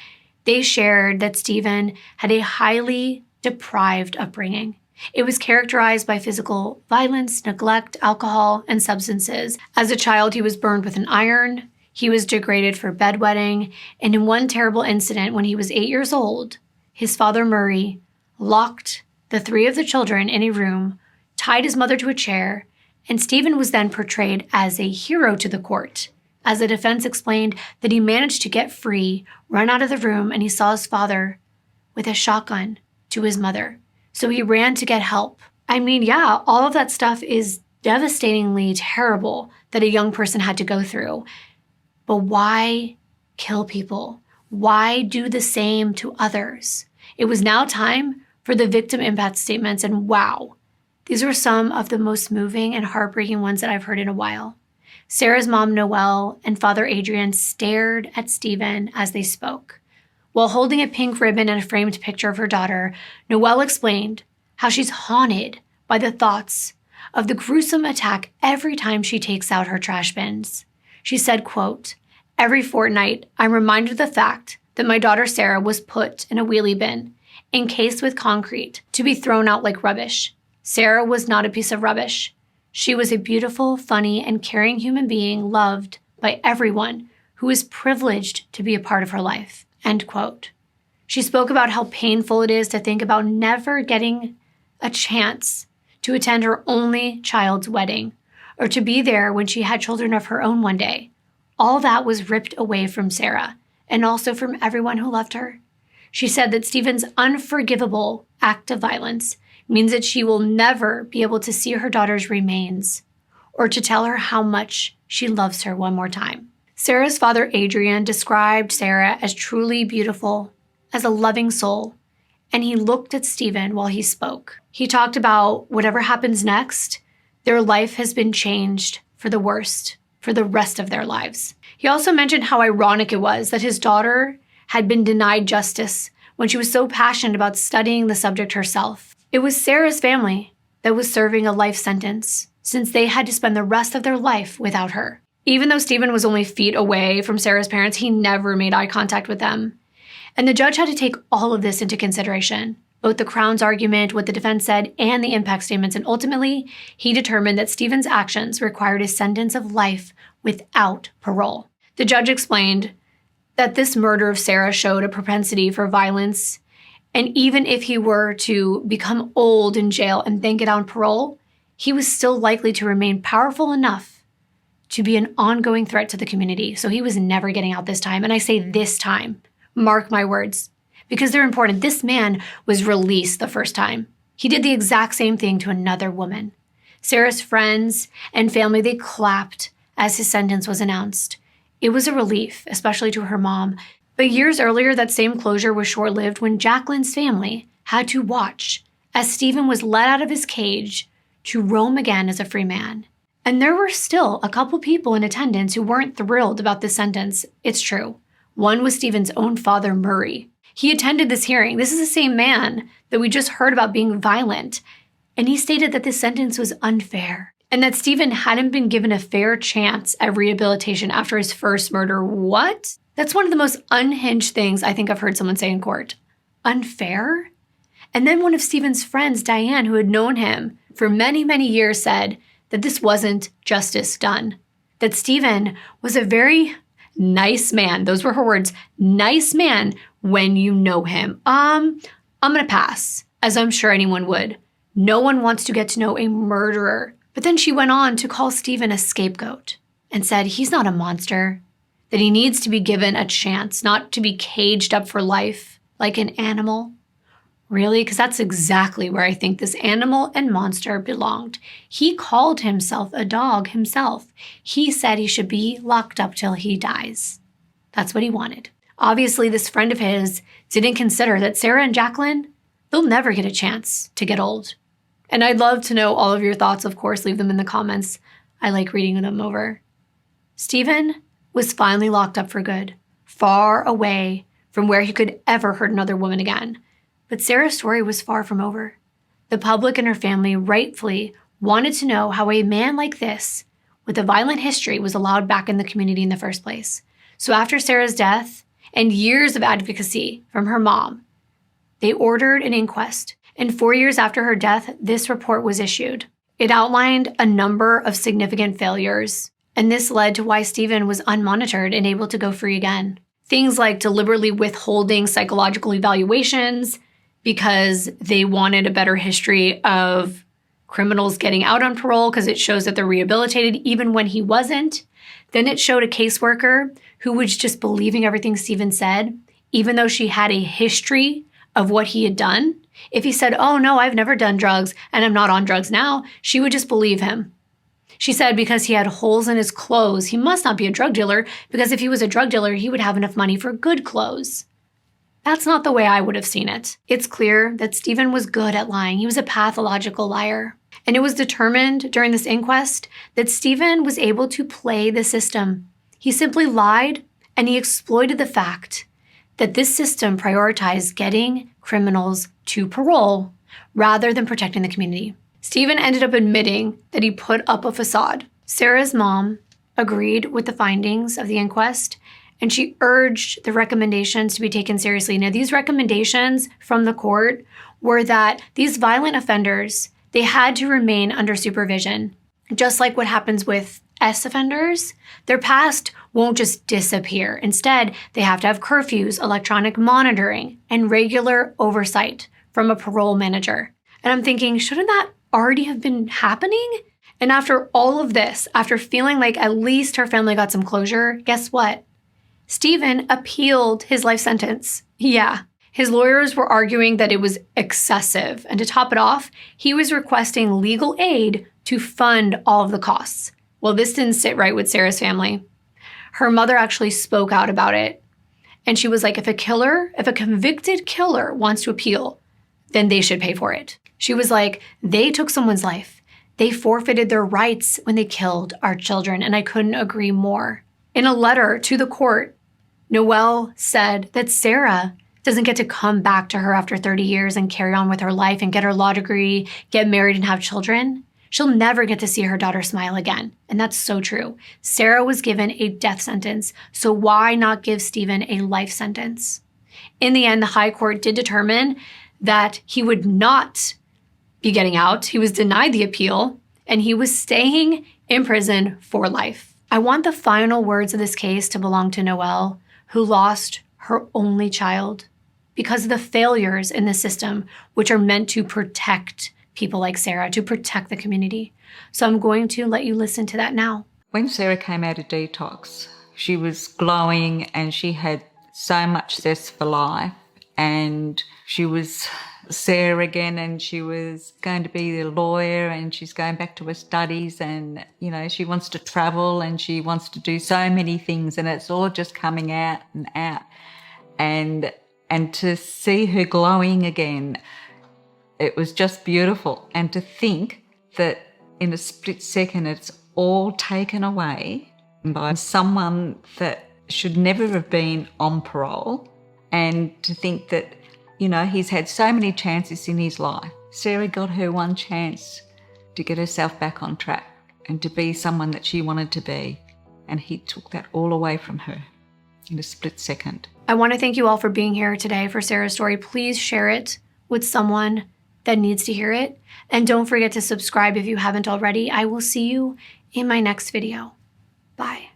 They shared that Steven had a highly deprived upbringing. It was characterized by physical violence, neglect, alcohol, and substances. As a child, he was burned with an iron, he was degraded for bedwetting, and in one terrible incident when he was 8 years old, his father Murray locked the 3 of the children in a room, tied his mother to a chair, and Steven was then portrayed as a hero to the court, as the defense explained that he managed to get free, run out of the room, and he saw his father with a shotgun to his mother. So he ran to get help. I mean, yeah, all of that stuff is devastatingly terrible that a young person had to go through. But why kill people? Why do the same to others? It was now time for the victim impact statements, and wow, these were some of the most moving and heartbreaking ones that I've heard in a while. Sarah's mom, Noelle, and father Adrian stared at Steven as they spoke. While holding a pink ribbon and a framed picture of her daughter, Noelle explained how she's haunted by the thoughts of the gruesome attack every time she takes out her trash bins. She said, quote, "Every fortnight, I'm reminded of the fact that my daughter Sarah was put in a wheelie bin, encased with concrete, to be thrown out like rubbish. Sarah was not a piece of rubbish. She was a beautiful, funny, and caring human being loved by everyone who is privileged to be a part of her life," end quote. She spoke about how painful it is to think about never getting a chance to attend her only child's wedding or to be there when she had children of her own one day. All that was ripped away from Sarah and also from everyone who loved her. She said that Steven's unforgivable act of violence means that she will never be able to see her daughter's remains or to tell her how much she loves her one more time. Sarah's father, Adrian, described Sarah as truly beautiful, as a loving soul, and he looked at Steven while he spoke. He talked about whatever happens next, their life has been changed for the worst for the rest of their lives. He also mentioned how ironic it was that his daughter had been denied justice when she was so passionate about studying the subject herself. It was Sarah's family that was serving a life sentence, since they had to spend the rest of their life without her. Even though Steven was only feet away from Sarah's parents, he never made eye contact with them. And the judge had to take all of this into consideration, both the Crown's argument, what the defense said, and the impact statements, and ultimately, he determined that Steven's actions required a sentence of life without parole. The judge explained that this murder of Sarah showed a propensity for violence, and even if he were to become old in jail and then get on parole, he was still likely to remain powerful enough to be an ongoing threat to the community. So he was never getting out this time. And I say this time, mark my words, because they're important. This man was released the first time. He did the exact same thing to another woman. Sarah's friends and family, they clapped as his sentence was announced. It was a relief, especially to her mom. But years earlier, that same closure was short-lived when Jacqueline's family had to watch as Steven was let out of his cage to roam again as a free man. And there were still a couple people in attendance who weren't thrilled about this sentence. It's true. One was Steven's own father, Murray. He attended this hearing. This is the same man that we just heard about being violent. And he stated that this sentence was unfair and that Steven hadn't been given a fair chance at rehabilitation after his first murder. What? That's one of the most unhinged things I think I've heard someone say in court. Unfair? And then one of Steven's friends, Diane, who had known him for many, many years, said that this wasn't justice done, that Steven was a very nice man. Those were her words, nice man when you know him. I'm gonna pass, as I'm sure anyone would. No one wants to get to know a murderer. But then she went on to call Steven a scapegoat and said he's not a monster, that he needs to be given a chance, not to be caged up for life like an animal. Really? Because that's exactly where I think this animal and monster belonged. He called himself a dog himself. He said he should be locked up till he dies. That's what he wanted. Obviously, this friend of his didn't consider that Sarah and Jacqueline, they'll never get a chance to get old. And I'd love to know all of your thoughts, of course. Leave them in the comments. I like reading them over. Steven was finally locked up for good, far away from where he could ever hurt another woman again. But Sarah's story was far from over. The public and her family rightfully wanted to know how a man like this, with a violent history, was allowed back in the community in the first place. So after Sarah's death and years of advocacy from her mom, they ordered an inquest. And 4 years after her death, this report was issued. It outlined a number of significant failures, and this led to why Steven was unmonitored and able to go free again. Things like deliberately withholding psychological evaluations, because they wanted a better history of criminals getting out on parole because it shows that they're rehabilitated even when he wasn't. Then it showed a caseworker who was just believing everything Steven said, even though she had a history of what he had done. If he said, oh no, I've never done drugs and I'm not on drugs now, she would just believe him. She said because he had holes in his clothes, he must not be a drug dealer, because if he was a drug dealer, he would have enough money for good clothes. That's not the way I would have seen it. It's clear that Steven was good at lying. He was a pathological liar. And it was determined during this inquest that Steven was able to play the system. He simply lied, and he exploited the fact that this system prioritized getting criminals to parole rather than protecting the community. Steven ended up admitting that he put up a facade. Sarah's mom agreed with the findings of the inquest, and she urged the recommendations to be taken seriously. Now, these recommendations from the court were that these violent offenders, they had to remain under supervision. Just like what happens with S offenders, their past won't just disappear. Instead, they have to have curfews, electronic monitoring, and regular oversight from a parole manager. And I'm thinking, shouldn't that already have been happening? And after all of this, after feeling like at least her family got some closure, guess what? Steven appealed his life sentence. Yeah. His lawyers were arguing that it was excessive. And to top it off, he was requesting legal aid to fund all of the costs. Well, this didn't sit right with Sarah's family. Her mother actually spoke out about it. And she was like, if a convicted killer wants to appeal, then they should pay for it. She was like, they took someone's life. They forfeited their rights when they killed our children. And I couldn't agree more. In a letter to the court, Noelle said that Sarah doesn't get to come back to her after 30 years and carry on with her life and get her law degree, get married and have children. She'll never get to see her daughter smile again. And that's so true. Sarah was given a death sentence, so why not give Steven a life sentence? In the end, the high court did determine that he would not be getting out. He was denied the appeal, and he was staying in prison for life. I want the final words of this case to belong to Noelle, who lost her only child because of the failures in the system, which are meant to protect people like Sarah, to protect the community. So I'm going to let you listen to that now. When Sarah came out of detox, she was glowing and she had so much zest for life, and she was Sarah again, and she was going to be the lawyer, and she's going back to her studies, and, you know, she wants to travel and she wants to do so many things, and it's all just coming out and out. And to see her glowing again, it was just beautiful. And to think that in a split second it's all taken away by someone that should never have been on parole, and to think that, you know, he's had so many chances in his life. Sarah got her one chance to get herself back on track and to be someone that she wanted to be, and he took that all away from her in a split second. I want to thank you all for being here today for Sarah's story. Please share it with someone that needs to hear it. And don't forget to subscribe if you haven't already. I will see you in my next video. Bye.